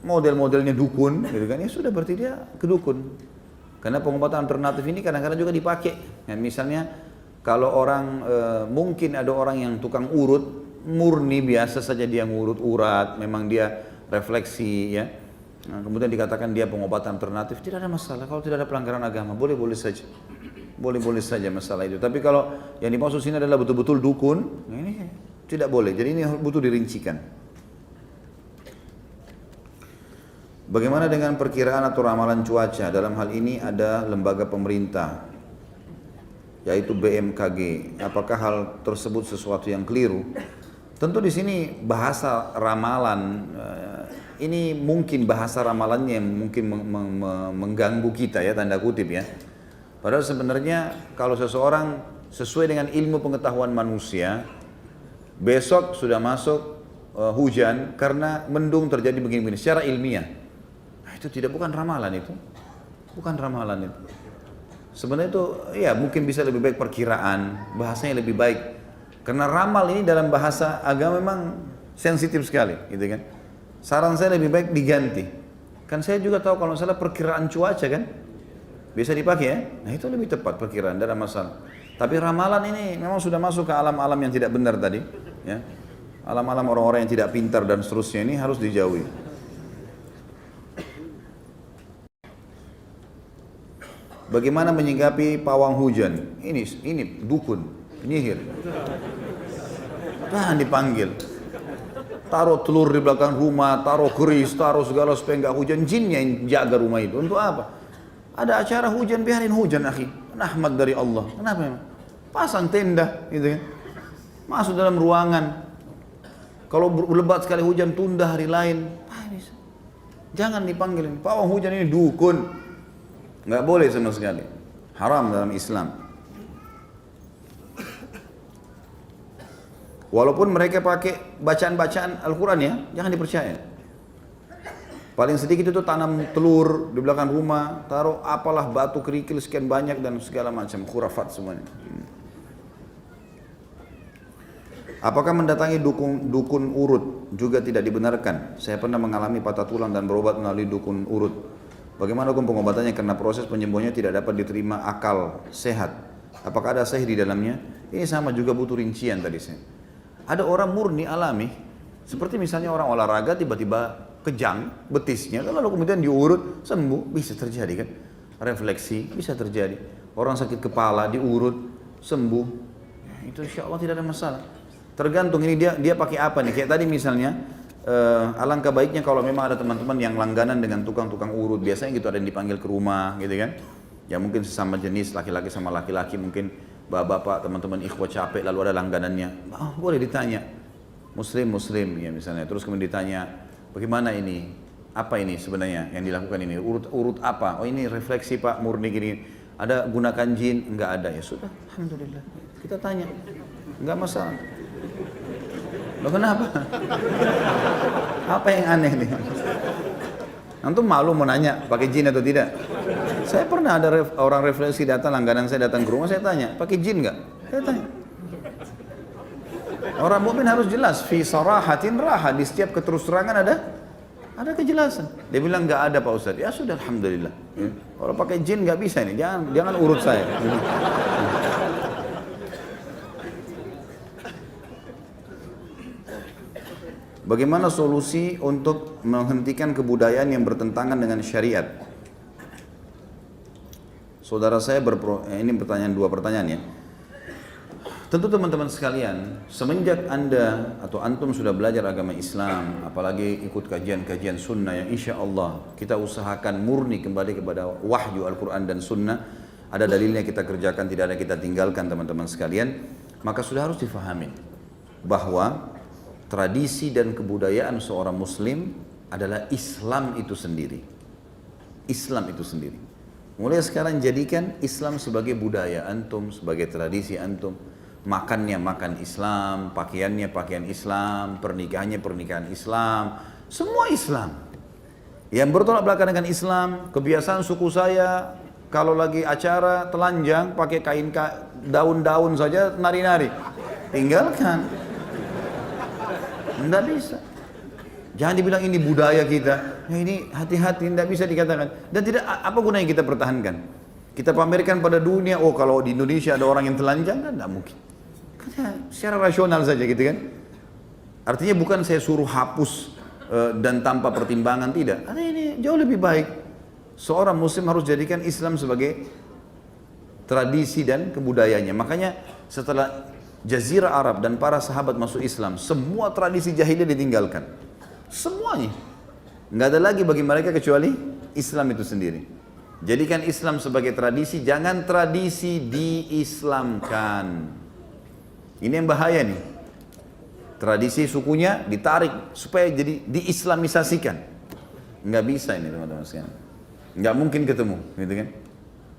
model-modelnya dukun, gitu kan, ya sudah berarti dia ke dukun. Karena pengobatan alternatif ini kadang-kadang juga dipakai. Ya, misalnya kalau orang mungkin ada orang yang tukang urut, murni biasa saja dia ngurut urat, memang dia refleksi, ya. Nah, kemudian dikatakan dia pengobatan alternatif, tidak ada masalah. Kalau tidak ada pelanggaran agama, boleh-boleh saja. Boleh-boleh saja masalah itu. Tapi kalau yang dimaksud sini adalah betul-betul dukun, ini tidak boleh. Jadi ini butuh dirincikan. Bagaimana dengan perkiraan atau ramalan cuaca? Dalam hal ini ada lembaga pemerintah, yaitu BMKG. Apakah hal tersebut sesuatu yang keliru? Tentu di sini bahasa ramalan, ini mungkin bahasa ramalannya yang mungkin mengganggu kita ya, tanda kutip ya. Padahal sebenarnya kalau seseorang sesuai dengan ilmu pengetahuan manusia, besok sudah masuk hujan karena mendung terjadi begini-begini secara ilmiah. Nah, itu bukan ramalan itu. Bukan ramalan itu. Sebenarnya itu ya mungkin bisa lebih baik perkiraan, bahasanya lebih baik. Karena ramal ini dalam bahasa agama memang sensitif sekali, gitu kan. Saran saya lebih baik diganti. Kan saya juga tahu kalau salah perkiraan cuaca kan bisa dipakai ya. Nah itu lebih tepat perkiraan, tidak ada masalah. Tapi ramalan ini memang sudah masuk ke alam-alam yang tidak benar tadi, ya. Alam-alam orang-orang yang tidak pintar dan seterusnya ini harus dijauhi. Bagaimana menyikapi pawang hujan? Ini dukun, penyihir. Nah dipanggil. Taruh telur di belakang rumah, taruh keris, taruh segala supaya enggak hujan. Jinnya yang jaga rumah itu. Untuk apa? Ada acara hujan, biarin hujan akhi. Rahmat dari Allah. Kenapa memang? Pasang tenda, gitu kan. Masuk dalam ruangan. Kalau lebat sekali hujan, tunda hari lain. Jangan dipanggilin. Pawang hujan ini dukun. Nggak boleh sama sekali, haram dalam Islam. Walaupun mereka pakai bacaan-bacaan Al-Quran ya, jangan dipercaya. Paling sedikit itu tanam telur di belakang rumah, taruh apalah batu kerikil sekian banyak dan segala macam khurafat semuanya. Apakah mendatangi dukun urut juga tidak dibenarkan? Saya pernah mengalami patah tulang dan berobat melalui dukun urut. Bagaimana hukum pengobatannya karena proses penyembuhannya tidak dapat diterima akal sehat? Apakah ada sihir di dalamnya? Ini sama juga butuh rincian tadi saya. Ada orang murni alami, seperti misalnya orang olahraga tiba-tiba kejang betisnya, lalu kemudian diurut sembuh, bisa terjadi kan? Refleksi bisa terjadi. Orang sakit kepala diurut sembuh, ya, itu insya Allah tidak ada masalah. Tergantung ini dia pakai apa nih? Kayak tadi misalnya, alangkah baiknya kalau memang ada teman-teman yang langganan dengan tukang-tukang urut, biasanya gitu ada yang dipanggil ke rumah, gitu kan? Ya mungkin sesama jenis laki-laki sama laki-laki, mungkin bapak-bapak teman-teman ikhwah capek lalu ada langganannya, boleh ditanya, muslim ya misalnya, terus kemudian ditanya. Bagaimana ini? Apa ini sebenarnya yang dilakukan ini? Urut apa? Oh ini refleksi Pak, murni gini. Ada gunakan jin? Enggak ada. Ya sudah, alhamdulillah. Kita tanya. Enggak masalah. Loh kenapa? Apa yang aneh nih? Antum malu mau nanya pakai jin atau tidak? Saya pernah ada orang refleksi datang, langganan saya datang ke rumah, saya tanya, pakai jin enggak? Saya tanya. Orang mukmin harus jelas, fi sarahatin raha, di setiap keterus-terangan ada kejelasan. Dia bilang nggak ada Pak Ustadz. Ya sudah, alhamdulillah. Ya. Kalau pakai jin nggak bisa ini, jangan urut saya. Bagaimana solusi untuk menghentikan kebudayaan yang bertentangan dengan syariat? Saudara saya ini dua pertanyaan ya. Tentu teman-teman sekalian, semenjak Anda atau Antum sudah belajar agama Islam, apalagi ikut kajian-kajian sunnah yang insya Allah kita usahakan murni kembali kepada wahyu Al-Quran dan sunnah, ada dalilnya kita kerjakan, tidak ada kita tinggalkan teman-teman sekalian, maka sudah harus difahami bahwa tradisi dan kebudayaan seorang muslim adalah Islam itu sendiri. Islam itu sendiri. Mulai sekarang jadikan Islam sebagai budaya Antum, sebagai tradisi Antum. Makannya makan Islam, pakaiannya pakaian Islam, pernikahannya pernikahan Islam, semua Islam. Yang bertolak belakang dengan Islam, kebiasaan suku saya kalau lagi acara telanjang pakai kain daun-daun saja nari-nari, tinggalkan. Tidak bisa. Jangan dibilang ini budaya kita. Ya ini hati-hati, tidak bisa dikatakan. Dan tidak, apa gunanya kita pertahankan? Kita pamerkan pada dunia, oh kalau di Indonesia ada orang yang telanjang, kan tidak mungkin. Secara rasional saja gitu kan. Artinya bukan saya suruh hapus dan tanpa pertimbangan, tidak. Karena ini jauh lebih baik. Seorang muslim harus jadikan Islam sebagai tradisi dan kebudayaannya. Makanya setelah Jazirah Arab dan para sahabat masuk Islam, semua tradisi jahiliyah ditinggalkan. Semuanya. Nggak ada lagi bagi mereka kecuali Islam itu sendiri. Jadikan Islam sebagai tradisi, jangan tradisi diislamkan. Ini yang bahaya nih. Tradisi sukunya ditarik supaya jadi diislamisasikan. Nggak bisa ini teman-teman sekalian. Nggak mungkin ketemu, gitu kan?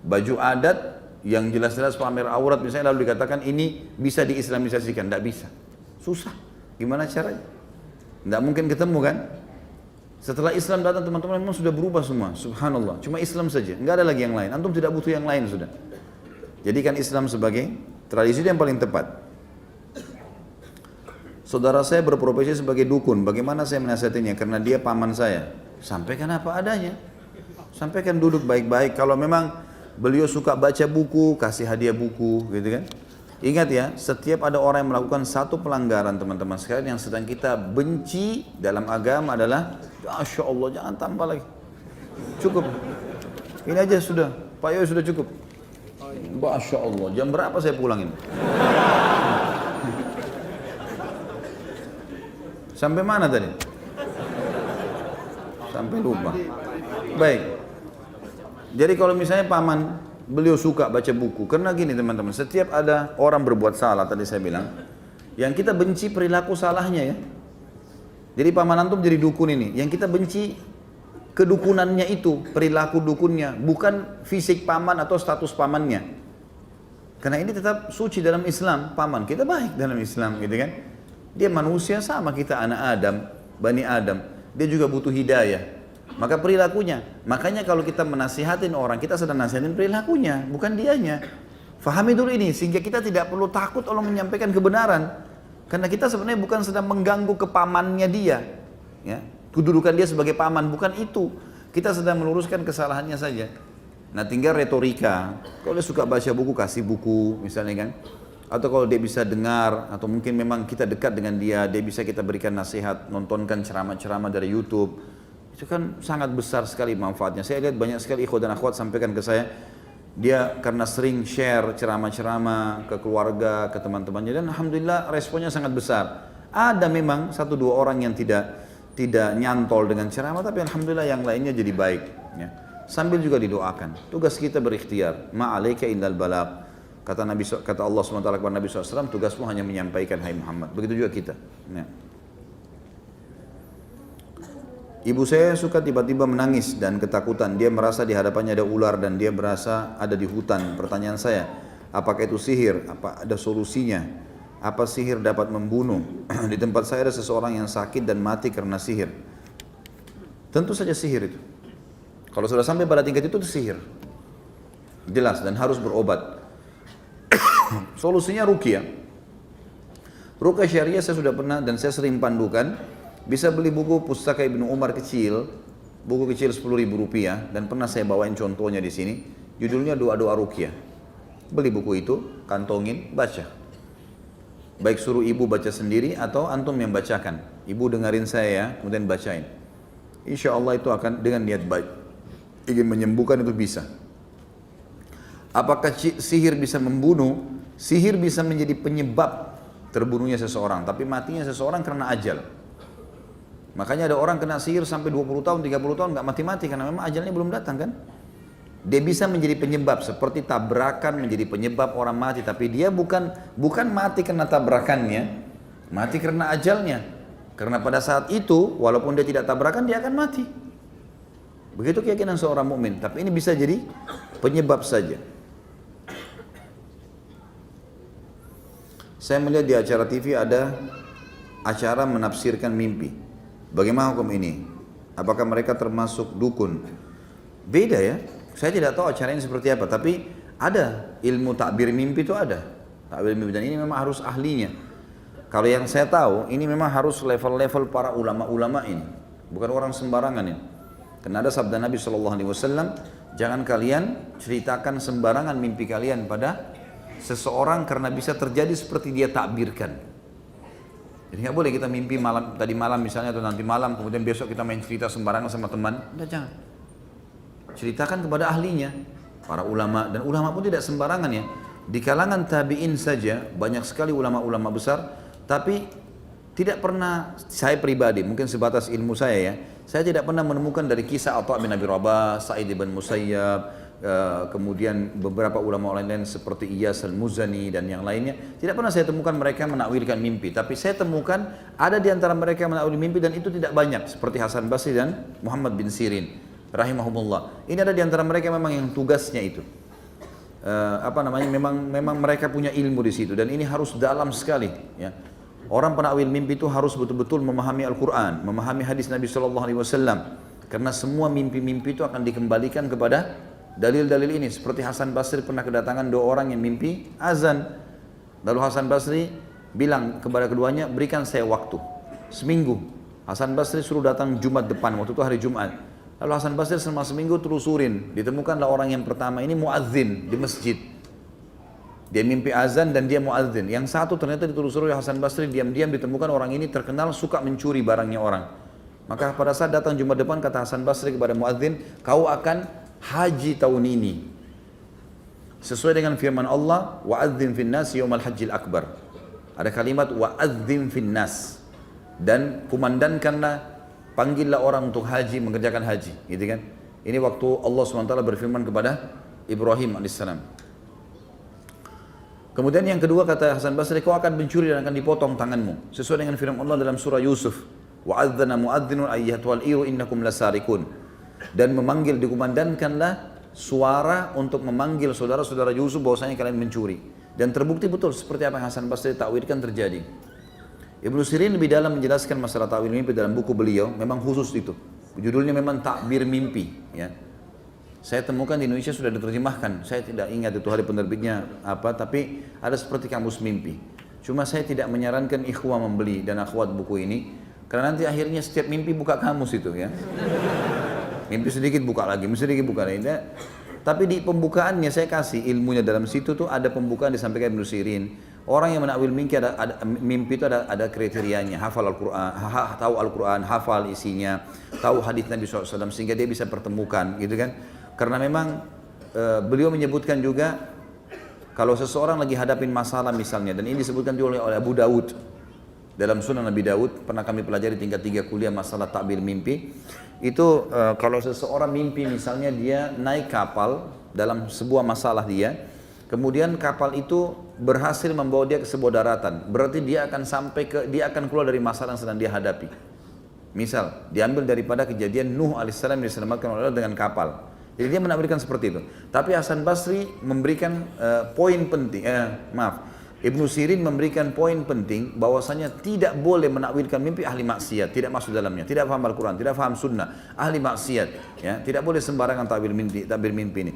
Baju adat yang jelas-jelas pamer aurat misalnya lalu dikatakan ini bisa diislamisasikan, nggak bisa. Susah. Gimana caranya? Nggak mungkin ketemu kan? Setelah Islam datang teman-teman memang sudah berubah semua, subhanallah. Cuma Islam saja, nggak ada lagi yang lain. Antum tidak butuh yang lain sudah. Jadikan Islam sebagai tradisi yang paling tepat. Saudara saya berprofesi sebagai dukun, bagaimana saya menasihatinya? Karena dia paman saya. Sampaikan apa adanya. Sampaikan duduk baik-baik. Kalau memang beliau suka baca buku, kasih hadiah buku, gitu kan? Ingat ya, setiap ada orang yang melakukan satu pelanggaran teman-teman sekalian yang sedang kita benci dalam agama adalah, Masya Allah, jangan tambah lagi. Cukup. Ini aja sudah, Pak Yoy sudah cukup. Masya Allah, jam berapa saya pulang ini? Sampai mana tadi? Sampai lupa. Baik. Jadi kalau misalnya paman beliau suka baca buku, karena gini teman-teman, setiap ada orang berbuat salah tadi saya bilang, yang kita benci perilaku salahnya ya. Jadi paman antum jadi dukun ini, yang kita benci kedukunannya itu, perilaku dukunnya, bukan fisik paman atau status pamannya. Karena ini tetap suci dalam Islam, paman kita baik dalam Islam gitu kan. Dia manusia sama kita, anak Adam, Bani Adam. Dia juga butuh hidayah. Maka perilakunya. Makanya kalau kita menasihatin orang, kita sedang nasihatin perilakunya, bukan dianya. Fahami dulu ini, sehingga kita tidak perlu takut Allah menyampaikan kebenaran. Karena kita sebenarnya bukan sedang mengganggu kepamannya dia. Ya, kedudukan dia sebagai paman, bukan itu. Kita sedang meluruskan kesalahannya saja. Nah tinggal retorika. Kalau dia suka baca buku, kasih buku misalnya kan. Atau kalau dia bisa dengar, atau mungkin memang kita dekat dengan dia, dia bisa kita berikan nasihat, nontonkan ceramah-ceramah dari YouTube. Itu kan sangat besar sekali manfaatnya. Saya lihat banyak sekali ikhwan dan akhwat sampaikan ke saya, dia karena sering share ceramah-ceramah ke keluarga, ke teman-temannya, dan alhamdulillah responnya sangat besar. Ada memang satu dua orang yang tidak nyantol dengan ceramah, tapi alhamdulillah yang lainnya jadi baik. Ya. Sambil juga didoakan. Tugas kita berikhtiar. Ma'alaika illal balagh. Kata Allah SWT kepada Nabi SAW, tugasmu hanya menyampaikan, hai Muhammad. Begitu juga kita. Ya. Ibu saya suka tiba-tiba menangis dan ketakutan. Dia merasa di hadapannya ada ular dan dia merasa ada di hutan. Pertanyaan saya, apakah itu sihir? Apa ada solusinya? Apa sihir dapat membunuh? Di tempat saya ada seseorang yang sakit dan mati karena sihir. Tentu saja sihir itu. Kalau sudah sampai pada tingkat itu sihir. Jelas dan harus berobat. Solusinya ruqyah. Ruqyah syariah saya sudah pernah dan saya sering pandukan. Bisa beli buku Pustaka Ibnu Umar kecil, buku kecil Rp10.000 dan pernah saya bawain contohnya di sini. Judulnya Doa-doa Ruqyah. Beli buku itu, kantongin, baca. Baik suruh ibu baca sendiri atau antum yang bacakan. Ibu dengerin saya ya, kemudian bacain. Insya Allah itu akan dengan niat baik. Ingin menyembuhkan itu bisa. Apakah sihir bisa membunuh? Sihir bisa menjadi penyebab terbunuhnya seseorang, tapi matinya seseorang karena ajal. Makanya ada orang kena sihir sampai 20 tahun, 30 tahun nggak mati-mati karena memang ajalnya belum datang kan. Dia bisa menjadi penyebab seperti tabrakan menjadi penyebab orang mati, tapi dia bukan mati karena tabrakannya, mati karena ajalnya. Karena pada saat itu walaupun dia tidak tabrakan dia akan mati. Begitu keyakinan seorang mukmin, tapi ini bisa jadi penyebab saja. Saya melihat di acara TV ada acara menafsirkan mimpi. Bagaimana hukum ini? Apakah mereka termasuk dukun? Beda ya. Saya tidak tahu acara ini seperti apa, tapi ada ilmu takbir mimpi itu ada. Takbir mimpi dan ini memang harus ahlinya. Kalau yang saya tahu, ini memang harus level-level para ulama-ulama ini. Bukan orang sembarangan ini. Karena ada sabda Nabi SAW, jangan kalian ceritakan sembarangan mimpi kalian pada seseorang karena bisa terjadi seperti dia takbirkan. Jadi nggak boleh kita mimpi tadi malam misalnya atau nanti malam, kemudian besok kita main cerita sembarangan sama teman. Udah jangan. Ceritakan kepada ahlinya, para ulama, dan ulama pun tidak sembarangan ya. Di kalangan tabi'in saja banyak sekali ulama-ulama besar, tapi tidak pernah saya pribadi, mungkin sebatas ilmu saya ya, saya tidak pernah menemukan dari kisah Atha bin Abi Rabah, Sa'id bin Musayyab, kemudian beberapa ulama lain seperti Iyas al-Muzani dan yang lainnya, tidak pernah saya temukan mereka menakwilkan mimpi, tapi saya temukan ada di antara mereka yang menakwil mimpi dan itu tidak banyak, seperti Hasan Basri dan Muhammad bin Sirin rahimahumullah. Ini ada di antara mereka memang yang tugasnya itu memang mereka punya ilmu di situ dan ini harus dalam sekali ya. Orang penakwil mimpi itu harus betul-betul memahami Al-Quran, memahami hadis Nabi SAW, karena semua mimpi-mimpi itu akan dikembalikan kepada dalil-dalil ini. Seperti Hasan Basri pernah kedatangan dua orang yang mimpi azan. Lalu Hasan Basri bilang kepada keduanya, berikan saya waktu seminggu. Hasan Basri suruh datang Jumat depan, waktu itu hari Jumat. Lalu Hasan Basri selama seminggu telusurin, ditemukanlah orang yang pertama ini muadzin di masjid. Dia mimpi azan dan dia muadzin. Yang satu ternyata ditelusuri oleh Hasan Basri, diam-diam ditemukan orang ini terkenal suka mencuri barangnya orang. Maka pada saat datang Jumat depan kata Hasan Basri kepada muadzin, kau akan haji tahun ini sesuai dengan firman Allah, wa'adzim finnas yaumal hajjil akbar. Ada kalimat wa'adzim finnas, dan kumandangkanlah, panggillah orang untuk haji, mengerjakan haji, gitu kan. Ini waktu Allah SWT berfirman kepada Ibrahim alaihissalam. Kemudian yang kedua kata Hasan Basri, kau akan mencuri dan akan dipotong tanganmu sesuai dengan firman Allah dalam surah Yusuf, wa'adzana mu'adzinun ayyatuhal iru innakum lasarikun. Dan memanggil, dikumandangkanlah suara untuk memanggil saudara-saudara Yusuf bahwasanya kalian mencuri. Dan terbukti betul seperti apa yang Hasan Basri takwilkan terjadi. Ibnu Sirin lebih dalam menjelaskan masalah takwil mimpi dalam buku beliau, memang khusus itu. Judulnya memang Takbir Mimpi ya. Saya temukan di Indonesia sudah diterjemahkan. Saya tidak ingat itu hari penerbitnya apa, tapi ada seperti kamus mimpi. Cuma saya tidak menyarankan ikhwah membeli dan akhwat buku ini, karena nanti akhirnya setiap mimpi buka kamus itu ya. Mimpi sedikit buka lagi, mimpi sedikit buka lagi. Tapi di pembukaannya saya kasih ilmunya dalam situ tuh ada pembukaan disampaikan Ibnu Sirin. Orang yang menakwil mimpi itu ada kriterianya, hafal Al-Quran, tahu Al-Quran, hafal isinya, tahu hadis Nabi SAW, sehingga dia bisa pertemukan, gitu kan? Karena memang beliau menyebutkan juga kalau seseorang lagi hadapin masalah misalnya, dan ini disebutkan juga oleh Abu Dawud dalam Sunan Nabi Dawud, pernah kami pelajari tingkat 3 kuliah masalah takbir mimpi. Itu kalau seseorang mimpi misalnya dia naik kapal dalam sebuah masalah dia, kemudian kapal itu berhasil membawa dia ke sebuah daratan, berarti dia akan keluar dari masalah yang sedang dia hadapi. Misal diambil daripada kejadian Nuh alaihissalam diselamatkan oleh Allah dengan kapal. Jadi dia menakwilkan seperti itu. Tapi Hasan Basri memberikan poin penting, Ibnu Sirin memberikan poin penting bahwasanya tidak boleh menakwilkan mimpi ahli maksiat, tidak masuk dalamnya, tidak paham Al-Quran, tidak paham sunnah, ahli maksiat, ya, tidak boleh sembarangan takbir mimpi ini.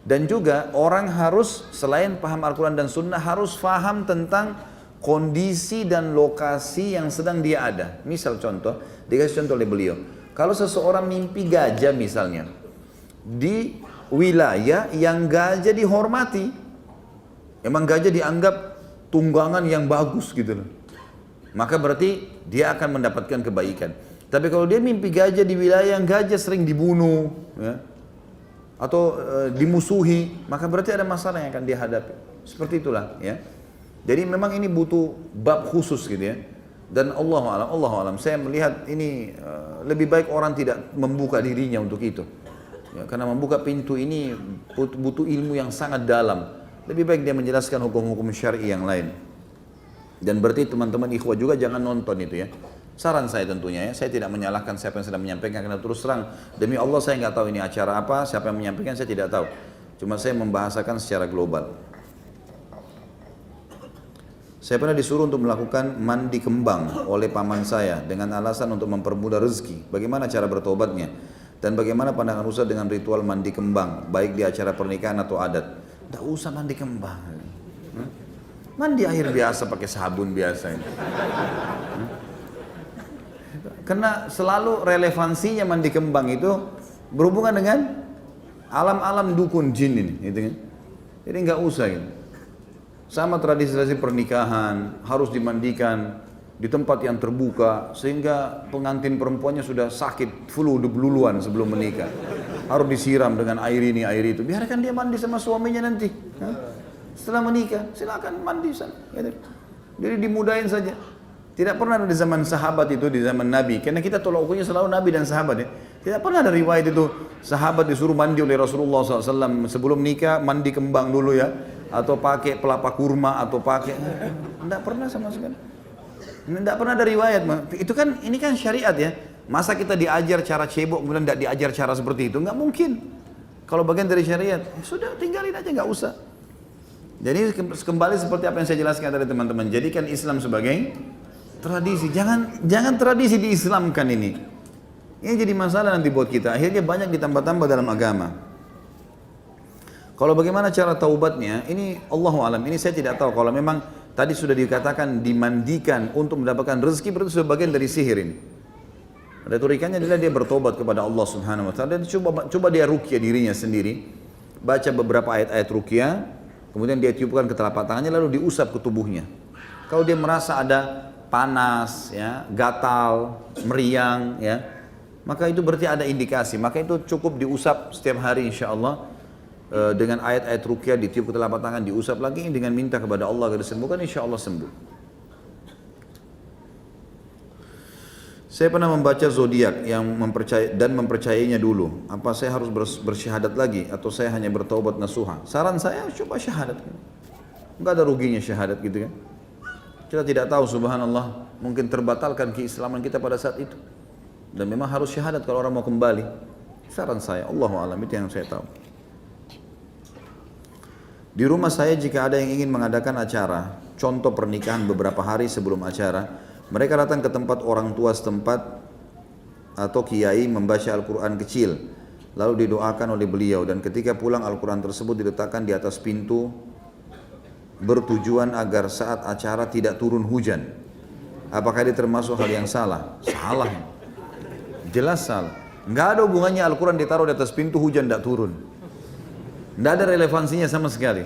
Dan juga orang harus selain paham Al-Quran dan sunnah harus paham tentang kondisi dan lokasi yang sedang dia ada. Misal contoh, dikasih contoh oleh beliau, kalau seseorang mimpi gajah misalnya di wilayah yang gajah dihormati, emang gajah dianggap tunggangan yang bagus gitu loh, maka berarti dia akan mendapatkan kebaikan. Tapi kalau dia mimpi gajah di wilayah yang gajah sering dibunuh, ya, atau dimusuhi, maka berarti ada masalah yang akan dia hadapi. Seperti itulah, ya. Jadi memang ini butuh bab khusus gitu ya. Dan Allah alam, saya melihat ini lebih baik orang tidak membuka dirinya untuk itu. Ya, karena membuka pintu ini butuh ilmu yang sangat dalam. Lebih baik dia menjelaskan hukum-hukum syar'i yang lain. Dan berarti teman-teman ikhwah juga jangan nonton itu ya. Saran saya tentunya ya, saya tidak menyalahkan siapa yang sedang menyampaikan, karena terus terang demi Allah saya nggak tahu ini acara apa, siapa yang menyampaikan saya tidak tahu. Cuma saya membahasakan secara global. Saya pernah disuruh untuk melakukan mandi kembang oleh paman saya dengan alasan untuk mempermudah rezeki. Bagaimana cara bertobatnya? Dan bagaimana pandangan Ustaz dengan ritual mandi kembang, baik di acara pernikahan atau adat? Tidak usah mandi kembang. Mandi air biasa pakai sabun biasa ini. Karena selalu relevansinya mandi kembang itu berhubungan dengan alam-alam dukun jin ini, gitu kan? Jadi nggak usah gitu. Sama tradisi-tradisi pernikahan harus dimandikan di tempat yang terbuka sehingga pengantin perempuannya sudah sakit flu duluan sebelum menikah. Harus disiram dengan air ini air itu. Biarkan dia mandi sama suaminya nanti. Setelah menikah silakan mandi sana. Jadi dimudahin saja. Tidak pernah ada di zaman sahabat itu, di zaman Nabi. Karena kita tolak ukurnya selalu Nabi dan sahabat ya. Tidak pernah ada riwayat itu sahabat disuruh mandi oleh Rasulullah SAW sebelum nikah, mandi kembang dulu ya, atau pakai pelapa kurma atau pakai. Tidak pernah sama sekali. Tidak pernah ada riwayat. Itu kan, ini kan syariat ya. Masa kita diajar cara cebok kemudian tidak diajar cara seperti itu? Nggak mungkin. Kalau bagian dari syariat, sudah tinggalin aja, nggak usah. Jadi kembali seperti apa yang saya jelaskan tadi teman-teman. Jadikan Islam sebagai tradisi, jangan tradisi diislamkan ini. Ini jadi masalah nanti buat kita. Akhirnya banyak ditambah-tambah dalam agama. Kalau bagaimana cara taubatnya, ini Allahu alam. Ini saya tidak tahu. Kalau memang tadi sudah dikatakan dimandikan untuk mendapatkan rezeki, berarti sudah bagian dari sihir ini. Retorikanya adalah dia bertobat kepada Allah Subhanahu Wa Taala dan coba dia ruqyah dirinya sendiri, baca beberapa ayat-ayat ruqyah, kemudian dia tiupkan ke telapak tangannya lalu diusap ke tubuhnya. Kalau dia merasa ada panas, ya, gatal, meriang, ya, maka itu berarti ada indikasi. Maka itu cukup diusap setiap hari insya Allah dengan ayat-ayat ruqyah, ditiup ke telapak tangan, diusap lagi dengan minta kepada Allah agar disembuhkan, insya Allah sembuh. Saya pernah membaca zodiak yang mempercayainya dulu. Apa saya harus bersyahadat lagi atau saya hanya bertaubat nasuha? Saran saya coba syahadat. Enggak ada ruginya syahadat gitu kan. Kita tidak tahu, subhanallah, mungkin terbatalkan keislaman kita pada saat itu. Dan memang harus syahadat kalau orang mau kembali. Saran saya, Allahu a'lam, itu yang saya tahu. Di rumah saya jika ada yang ingin mengadakan acara, contoh pernikahan beberapa hari sebelum acara, mereka datang ke tempat orang tua setempat atau kiai membaca Al-Quran kecil, lalu didoakan oleh beliau, dan ketika pulang Al-Quran tersebut diletakkan di atas pintu, bertujuan agar saat acara tidak turun hujan. Apakah ini termasuk hal yang salah? Salah. Jelas salah. Nggak ada hubungannya Al-Quran ditaruh di atas pintu hujan tidak turun. Nggak ada relevansinya sama sekali.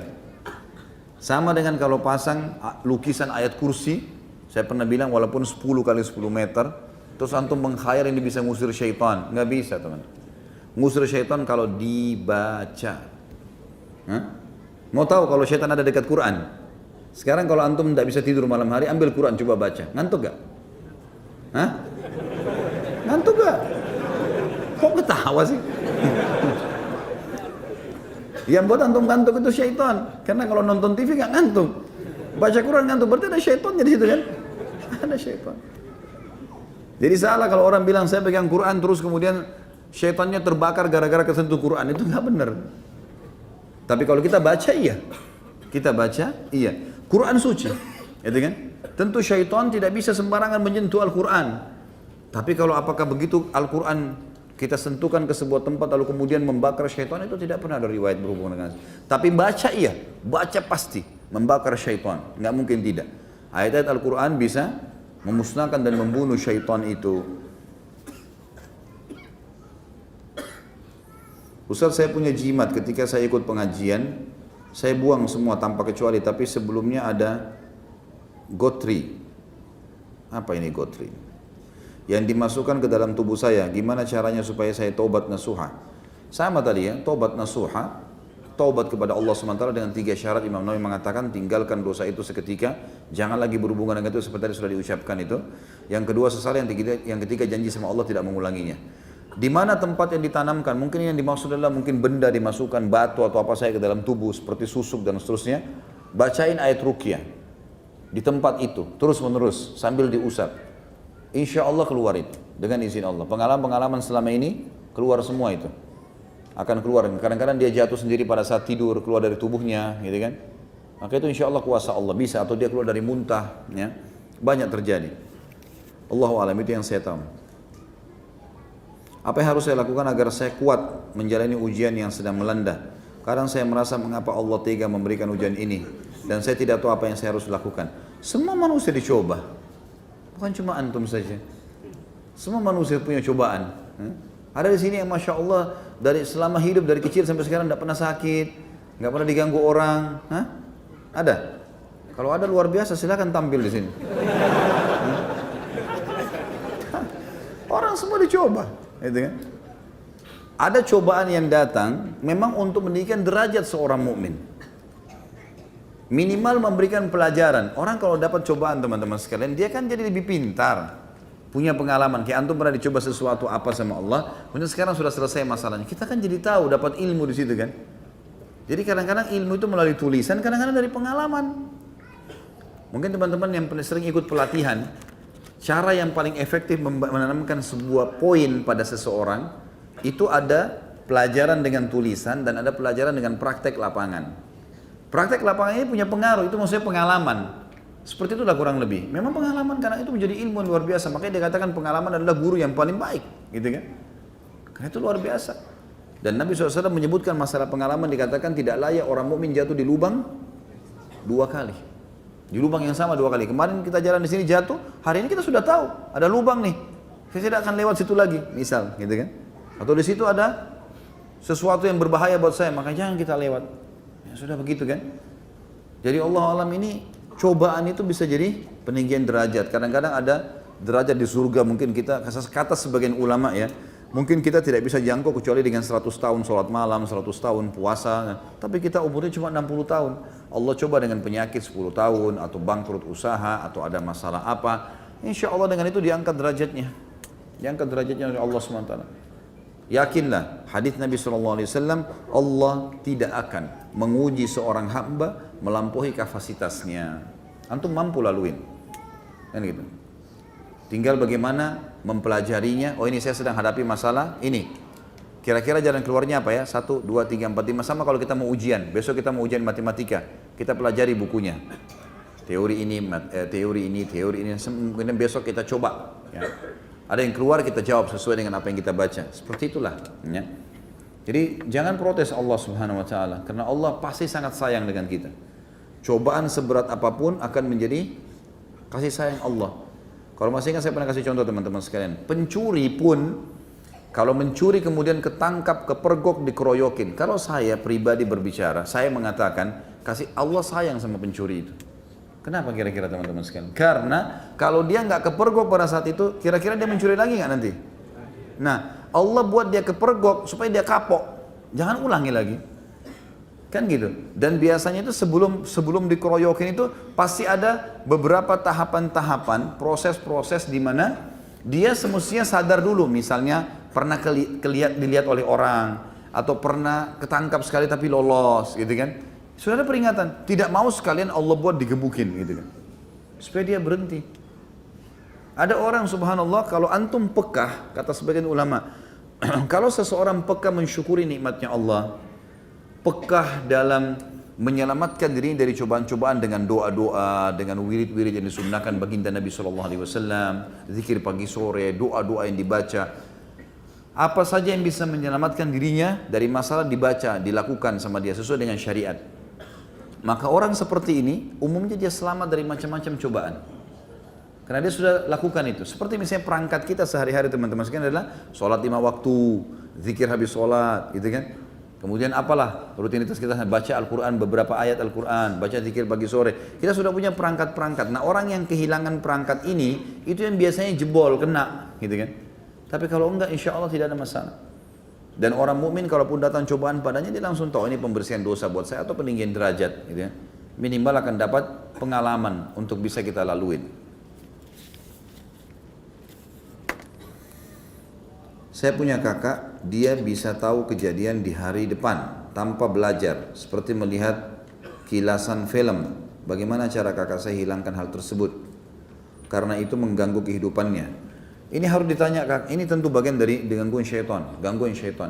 Sama dengan kalau pasang lukisan ayat kursi, saya pernah bilang walaupun 10 kali 10 meter, terus antum mengkhayal ini bisa ngusir syaitan. Nggak bisa teman. Ngusir syaitan kalau dibaca. Hah? Mau tahu kalau syaitan ada dekat Quran? Sekarang kalau antum tidak bisa tidur malam hari, ambil Quran coba baca. Ngantuk gak? Hah? Ngantuk gak? Kok ketawa sih? Yang buat antum ngantuk itu syaitan. Karena kalau nonton TV gak ngantuk. Baca Quran ngantuk, berarti ada syaitannya di situ kan? Ada syaitan. Jadi salah kalau orang bilang saya pegang Quran terus kemudian syaitannya terbakar gara-gara kesentuh Quran. Itu gak benar. Tapi kalau kita baca iya. Kita baca iya. Quran suci. Gitu kan? Tentu syaitan tidak bisa sembarangan menyentuh Al-Quran. Tapi kalau apakah begitu Al-Quran kita sentuhkan ke sebuah tempat lalu kemudian membakar syaitan, itu tidak pernah ada riwayat berhubungan dengan. Tapi baca iya, baca pasti membakar syaitan, nggak mungkin tidak. Ayat-ayat Al-Quran bisa memusnahkan dan membunuh syaitan itu. Ustaz, saya punya jimat ketika saya ikut pengajian, saya buang semua tanpa kecuali, tapi sebelumnya ada gotri. Apa ini gotri? Yang dimasukkan ke dalam tubuh saya, gimana caranya supaya saya taubat nasuha? Sama tadi ya, taubat nasuha, taubat kepada Allah SWT dengan 3 syarat. Imam Nawawi mengatakan tinggalkan dosa itu seketika, jangan lagi berhubungan dengan itu seperti tadi sudah diucapkan itu. Yang kedua sesal, yang ketiga janji sama Allah tidak mengulanginya. Di mana tempat yang ditanamkan? Mungkin yang dimaksud adalah mungkin benda dimasukkan, batu atau apa saja ke dalam tubuh seperti susuk dan seterusnya. Bacain ayat ruqyah di tempat itu terus menerus sambil diusap. Insya Allah keluar itu dengan izin Allah. Pengalaman-pengalaman selama ini keluar semua itu. Akan keluar. Kadang-kadang dia jatuh sendiri pada saat tidur, keluar dari tubuhnya, gitu kan? Maka itu insya Allah kuasa Allah bisa, atau dia keluar dari muntah, ya. Banyak terjadi. Allahu a'lam, itu yang saya tahu. Apa yang harus saya lakukan agar saya kuat menjalani ujian yang sedang melanda? Kadang saya merasa mengapa Allah tega memberikan ujian ini dan saya tidak tahu apa yang saya harus lakukan. Semua manusia dicoba, bukan cuma antum saja. Semua manusia punya cobaan. Ada di sini yang masya Allah dari selama hidup dari kecil sampai sekarang tidak pernah sakit, nggak pernah diganggu orang. Hah? Ada? Kalau ada luar biasa, silakan tampil di sini. Orang semua dicoba. Gitu kan? Ada cobaan yang datang memang untuk meninggikan derajat seorang mukmin. Minimal memberikan pelajaran. Orang kalau dapat cobaan teman-teman sekalian, dia kan jadi lebih pintar. Punya pengalaman, kayak antum pernah dicoba sesuatu apa sama Allah, kemudian sekarang sudah selesai masalahnya. Kita kan jadi tahu, dapat ilmu di situ kan. Jadi kadang-kadang ilmu itu melalui tulisan, kadang-kadang dari pengalaman. Mungkin teman-teman yang sering ikut pelatihan, cara yang paling efektif menanamkan sebuah poin pada seseorang itu ada pelajaran dengan tulisan dan ada pelajaran dengan praktek lapangan. Praktek lapangan ini punya pengaruh, itu maksudnya pengalaman. Seperti itulah kurang lebih. Memang pengalaman karena itu menjadi ilmu yang luar biasa. Makanya dikatakan pengalaman adalah guru yang paling baik, gitu kan? Karena itu luar biasa. Dan Nabi SAW menyebutkan masalah pengalaman, dikatakan tidak layak orang mukmin jatuh di lubang 2 kali. Di lubang yang sama 2 kali. Kemarin kita jalan di sini jatuh, hari ini kita sudah tahu ada lubang nih. Saya tidak akan lewat situ lagi, misal, gitu kan? Atau di situ ada sesuatu yang berbahaya buat saya, maka jangan kita lewat. Ya sudah begitu kan? Jadi Allah alam ini cobaan itu bisa jadi peninggian derajat. Kadang-kadang ada derajat di surga, mungkin kita kata sebagian ulama ya, mungkin kita tidak bisa jangkau kecuali dengan 100 tahun sholat malam, 100 tahun puasa. Tapi kita umurnya cuma 60 tahun. Allah coba dengan penyakit 10 tahun, atau bangkrut usaha, atau ada masalah apa. Insya Allah dengan itu diangkat derajatnya. Diangkat derajatnya oleh Allah SWT. Yakinlah, hadis Nabi SAW, Allah tidak akan menguji seorang hamba melampaui kapasitasnya. Antum mampu laluin, kan gitu. Tinggal bagaimana mempelajarinya. Oh ini saya sedang hadapi masalah ini. Kira-kira jalan keluarnya apa ya? 1, 2, 3, 4, 5. Sama kalau kita mau ujian. Besok kita mau ujian matematika. Kita pelajari bukunya. Teori ini, teori ini. Kemudian besok kita coba. Ya. Ada yang keluar kita jawab sesuai dengan apa yang kita baca. Seperti itulah. Ya. Jadi jangan protes Allah Subhanahu Wa Taala, karena Allah pasti sangat sayang dengan kita. Cobaan seberat apapun akan menjadi kasih sayang Allah. Kalau masih ingat saya pernah kasih contoh teman-teman sekalian. Pencuri pun kalau mencuri kemudian ketangkap, kepergok, dikeroyokin. Kalau saya pribadi berbicara, saya mengatakan Allah sayang sama pencuri itu. Kenapa kira-kira teman-teman sekalian? Karena kalau dia nggak kepergok pada saat itu, kira-kira dia mencuri lagi nggak nanti? Nah, Allah buat dia kepergok supaya dia kapok, jangan ulangi lagi, kan gitu. Dan biasanya itu sebelum dikeroyokin itu pasti ada beberapa tahapan-tahapan, proses-proses di mana dia semestinya sadar dulu, misalnya pernah dilihat oleh orang atau pernah ketangkap sekali tapi lolos, gitu kan? Sudah ada peringatan, tidak mau sekalian Allah buat digebukin gitu kan. Supaya dia berhenti. Ada orang subhanallah kalau antum pekah, kata sebagian ulama, kalau seseorang pekah mensyukuri nikmatnya Allah, pekah dalam menyelamatkan dirinya dari cobaan-cobaan dengan doa-doa, dengan wirid-wirid yang disunnahkan baginda Nabi SAW, zikir pagi sore, doa-doa yang dibaca, apa saja yang bisa menyelamatkan dirinya dari masalah dibaca, dilakukan sama dia sesuai dengan syariat. Maka orang seperti ini umumnya dia selamat dari macam-macam cobaan. Karena dia sudah lakukan itu. Seperti misalnya perangkat kita sehari-hari teman-teman sekalian adalah sholat 5 waktu, zikir habis sholat, gitu kan. Kemudian apalah rutinitas kita, baca Al-Quran, beberapa ayat Al-Quran, baca zikir pagi sore. Kita sudah punya perangkat-perangkat. Nah orang yang kehilangan perangkat ini, itu yang biasanya jebol, kena, gitu kan. Tapi kalau enggak, insya Allah tidak ada masalah. Dan orang mukmin kalaupun datang cobaan padanya, dia langsung tahu ini pembersihan dosa buat saya atau peninggian derajat, gitu ya. Minimal akan dapat pengalaman untuk bisa kita laluin. Saya punya kakak, dia bisa tahu kejadian di hari depan tanpa belajar, seperti melihat kilasan film. Bagaimana cara kakak saya hilangkan hal tersebut? Karena itu mengganggu kehidupannya. Ini harus ditanya, ini tentu bagian dari gangguan syaitan,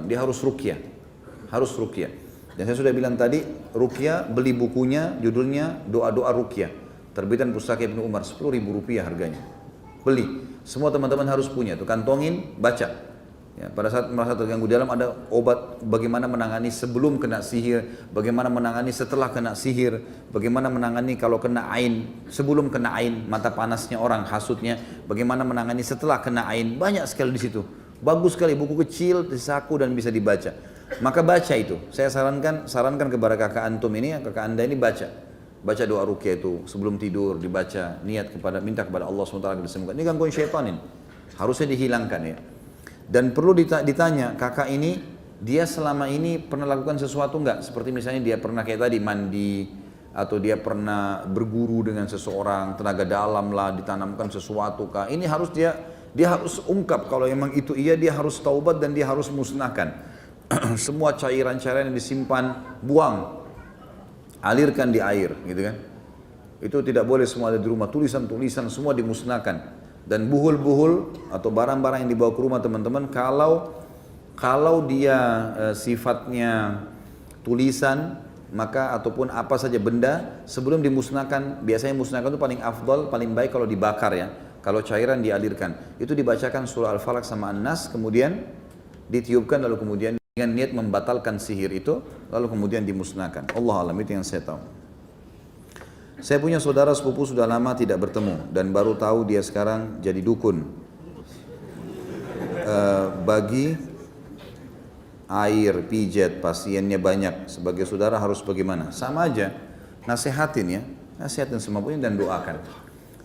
Dia harus ruqyah, Dan saya sudah bilang tadi, ruqyah beli bukunya, judulnya doa-doa ruqyah, terbitan Pustaka Ibnu Umar, Rp10.000 harganya. Beli, semua teman-teman harus punya, tuh kantongin, baca. Ya, pada saat merasa terganggu dalam ada obat bagaimana menangani sebelum kena sihir, bagaimana menangani setelah kena sihir, bagaimana menangani kalau kena ain, sebelum kena ain, mata panasnya orang, hasutnya, bagaimana menangani setelah kena ain, banyak sekali di situ. Bagus sekali, buku kecil, disaku dan bisa dibaca. Maka baca itu. Saya sarankan kepada kakak antum ini, kakak anda ini baca doa ruqyah itu sebelum tidur, dibaca, minta kepada Allah SWT disembuhkan. Ini gangguan syaitan ini, harusnya dihilangkan ya. Dan perlu ditanya, kakak ini, dia selama ini pernah lakukan sesuatu enggak? Seperti misalnya dia pernah kayak tadi mandi, atau dia pernah berguru dengan seseorang, tenaga dalam lah, ditanamkan sesuatu kah? Ini harus dia harus ungkap, kalau memang itu iya, dia harus taubat dan dia harus musnahkan. Semua cairan-cairan yang disimpan, buang, alirkan di air, gitu kan? Itu tidak boleh semua ada di rumah, tulisan-tulisan semua dimusnahkan. Dan buhul-buhul atau barang-barang yang dibawa ke rumah teman-teman, kalau dia sifatnya tulisan, maka ataupun apa saja benda sebelum dimusnahkan, biasanya musnahkan itu paling afdal, paling baik kalau dibakar ya. Kalau cairan dialirkan, itu dibacakan surah Al-Falaq sama An-Nas, kemudian ditiupkan, lalu kemudian dengan niat membatalkan sihir itu, lalu kemudian dimusnahkan. Allah alam, itu yang saya tahu. Saya punya saudara sepupu sudah lama tidak bertemu dan baru tahu dia sekarang jadi dukun. Bagi air, pijat, pasiennya banyak. Sebagai saudara harus bagaimana? Sama aja, nasihatin semampunya dan doakan.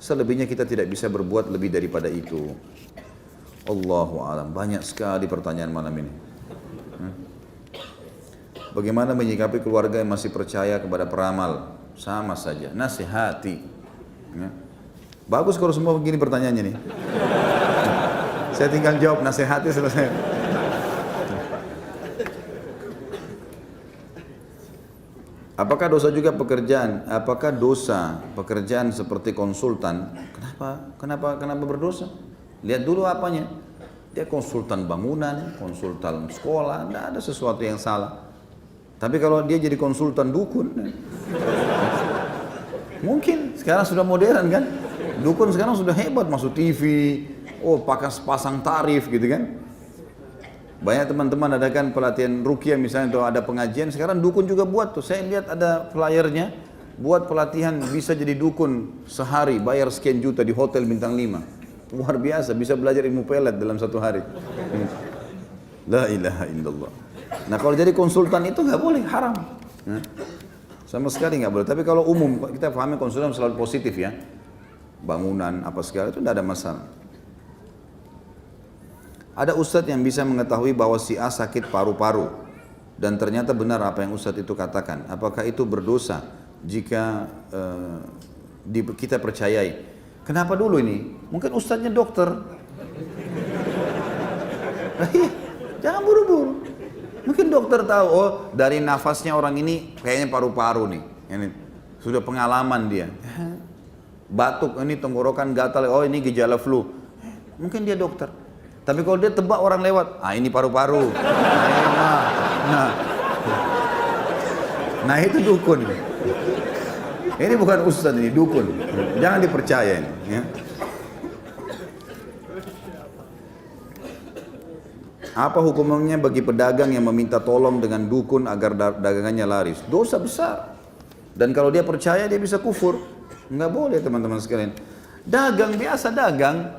Selebihnya kita tidak bisa berbuat lebih daripada itu. Allahu a'lam. Banyak sekali pertanyaan malam ini. Bagaimana menyikapi keluarga yang masih percaya kepada peramal? Sama saja, nasihati ya. Bagus kalau semua begini pertanyaannya nih. Saya tinggal jawab, nasihati, selesai. Apakah dosa juga pekerjaan? Apakah dosa pekerjaan seperti konsultan? Kenapa berdosa? Lihat dulu apanya. Dia konsultan bangunan, konsultan sekolah, tidak ada sesuatu yang salah. Tapi kalau dia jadi konsultan dukun, mungkin sekarang sudah modern kan, dukun sekarang sudah hebat, masuk TV, pasang tarif gitu kan. Banyak teman-teman adakan pelatihan ruqyah misalnya, atau ada pengajian, sekarang dukun juga buat tuh. Saya lihat ada flyernya, buat pelatihan bisa jadi dukun sehari, bayar sekian juta di hotel bintang 5. Luar biasa, bisa belajar ilmu pelet dalam 1 hari. La ilaha illallah. Nah kalau jadi konsultan itu nggak boleh, haram. Sama sekali nggak boleh. Tapi kalau umum, kita pahami konsultan selalu positif ya. Bangunan, apa segala itu tidak ada masalah. Ada ustadz yang bisa mengetahui bahwa si A sakit paru-paru. Dan ternyata benar apa yang ustadz itu katakan. Apakah itu berdosa jika kita percayai? Kenapa dulu ini? Mungkin ustadznya dokter. Jangan buru-buru. Mungkin dokter tahu, oh dari nafasnya orang ini kayaknya paru-paru nih. Ini sudah pengalaman dia. Batuk, ini tenggorokan gatal, oh ini gejala flu. Mungkin dia dokter. Tapi kalau dia tebak orang lewat, ini paru-paru. Nah itu dukun. Ini bukan ustaz, ini dukun. Jangan dipercaya ini. Ya. Apa hukumnya bagi pedagang yang meminta tolong dengan dukun agar dagangannya laris? Dosa besar. Dan kalau dia percaya dia bisa kufur. Enggak boleh teman-teman sekalian. Dagang biasa dagang.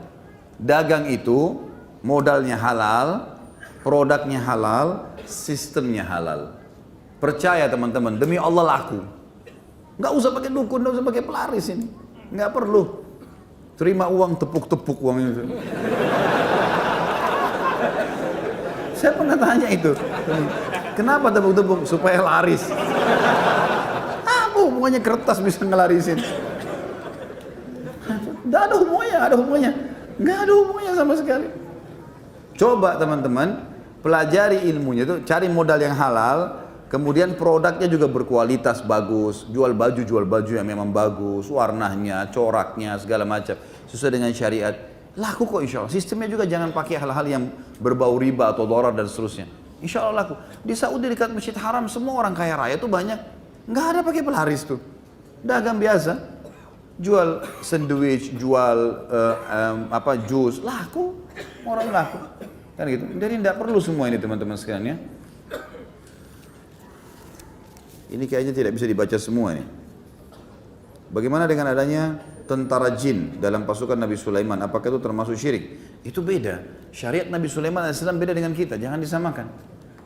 Dagang itu modalnya halal, produknya halal, sistemnya halal. Percaya teman-teman, demi Allah laku. Enggak usah pakai dukun, enggak usah pakai pelaris ini. Enggak perlu. Terima uang, tepuk-tepuk uang itu. Saya pernah tanya itu, kenapa tepuk-tepuk? Supaya laris. Apa hubungannya kertas bisa ngelarisin? Nggak ada hubungannya, nggak ada hubungannya sama sekali. Coba teman-teman, pelajari ilmunya itu, cari modal yang halal, kemudian produknya juga berkualitas bagus, jual baju yang memang bagus, warnanya, coraknya, segala macam, sesuai dengan syariat. Laku kok insya Allah. Sistemnya juga jangan pakai hal-hal yang berbau riba atau dolar dan seterusnya. Insya Allah laku. Di Saudi dekat Masjid Haram semua orang kaya raya itu banyak. Nggak ada pakai pelaris tuh. Dagang biasa. Jual sandwich, jual jus. Laku. Orang laku. Kan gitu. Jadi tidak perlu semua ini teman-teman sekalian ya. Ini kayaknya tidak bisa dibaca semua ini. Bagaimana dengan adanya tentara jin dalam pasukan Nabi Sulaiman? Apakah itu termasuk syirik? Itu beda. Syariat Nabi Sulaiman AS beda dengan kita. Jangan disamakan.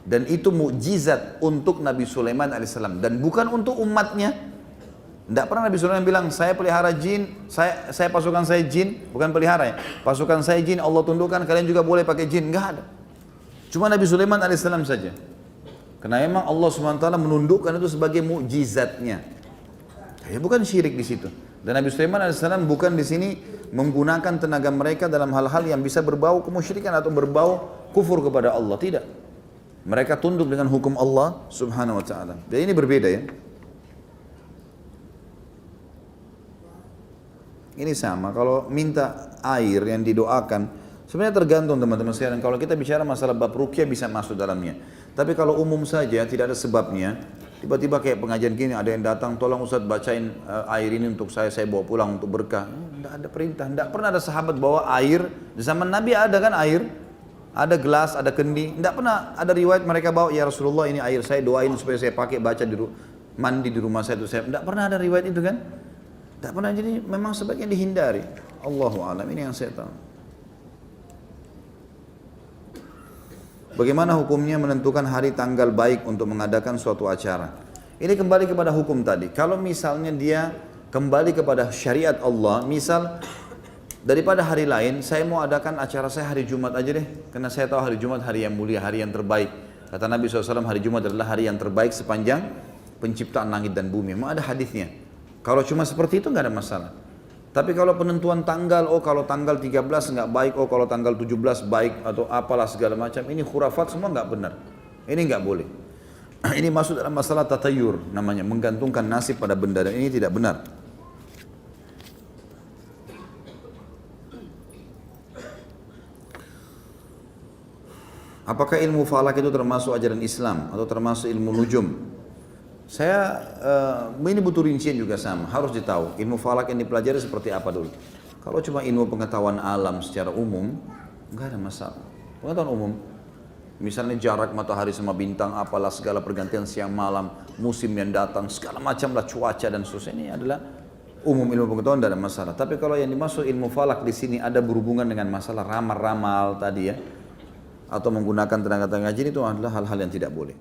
Dan itu mukjizat untuk Nabi Sulaiman AS. Dan bukan untuk umatnya. Tidak pernah Nabi Sulaiman bilang, saya pelihara jin, saya pasukan saya jin, bukan pelihara ya. Pasukan saya jin, Allah tundukkan, kalian juga boleh pakai jin. Enggak ada. Cuma Nabi Sulaiman AS saja. Karena memang Allah SWT menundukkan itu sebagai mukjizatnya. Ya bukan syirik di situ. Dan Nabi Sulaiman AS bukan di sini menggunakan tenaga mereka dalam hal-hal yang bisa berbau kemusyrikan atau berbau kufur kepada Allah. Tidak. Mereka tunduk dengan hukum Allah Subhanahu wa taala. Dan ini berbeda ya. Ini sama kalau minta air yang didoakan, sebenarnya tergantung teman-teman sekalian. Kalau kita bicara masalah bab ruqyah bisa masuk dalamnya. Tapi kalau umum saja tidak ada sebabnya. Tiba-tiba kayak pengajian gini ada yang datang, tolong Ustaz bacain air ini untuk saya bawa pulang untuk berkah. Tidak ada perintah, tidak pernah ada sahabat bawa air. Di zaman Nabi ada kan air, ada gelas, ada kendi. Tidak pernah ada riwayat mereka bawa, ya Rasulullah ini air saya doain supaya saya pakai baca mandi di rumah saya itu. Tidak pernah ada riwayat itu kan? Tidak pernah, jadi memang sebaiknya dihindari. Allahu a'lam, ini yang saya tahu. Bagaimana hukumnya menentukan hari tanggal baik untuk mengadakan suatu acara? Ini kembali kepada hukum tadi. Kalau misalnya dia kembali kepada syariat Allah, misal daripada hari lain, saya mau adakan acara saya hari Jumat aja deh. Karena saya tahu hari Jumat hari yang mulia, hari yang terbaik. Kata Nabi SAW, hari Jumat adalah hari yang terbaik sepanjang penciptaan langit dan bumi. Memang ada hadisnya. Kalau cuma seperti itu nggak ada masalah. Tapi kalau penentuan tanggal, oh kalau tanggal 13 nggak baik, oh kalau tanggal 17 baik, atau apalah segala macam, ini khurafat semua nggak benar. Ini nggak boleh. Ini masuk dalam masalah tatayur, namanya menggantungkan nasib pada benda, dan ini tidak benar. Apakah ilmu falak itu termasuk ajaran Islam atau termasuk ilmu nujum? Saya ini butuh rincian juga sama, harus ditahu ilmu falak yang dipelajari seperti apa dulu. Kalau cuma ilmu pengetahuan alam secara umum, nggak ada masalah. Pengetahuan umum, misalnya jarak matahari sama bintang, apalah segala pergantian siang malam, musim yang datang, segala macam lah cuaca dan seterusnya, ini adalah umum ilmu pengetahuan, tidak ada masalah. Tapi kalau yang dimaksud ilmu falak di sini ada berhubungan dengan masalah ramal-ramal tadi ya, atau menggunakan tenaga-tenaga jin, itu adalah hal-hal yang tidak boleh.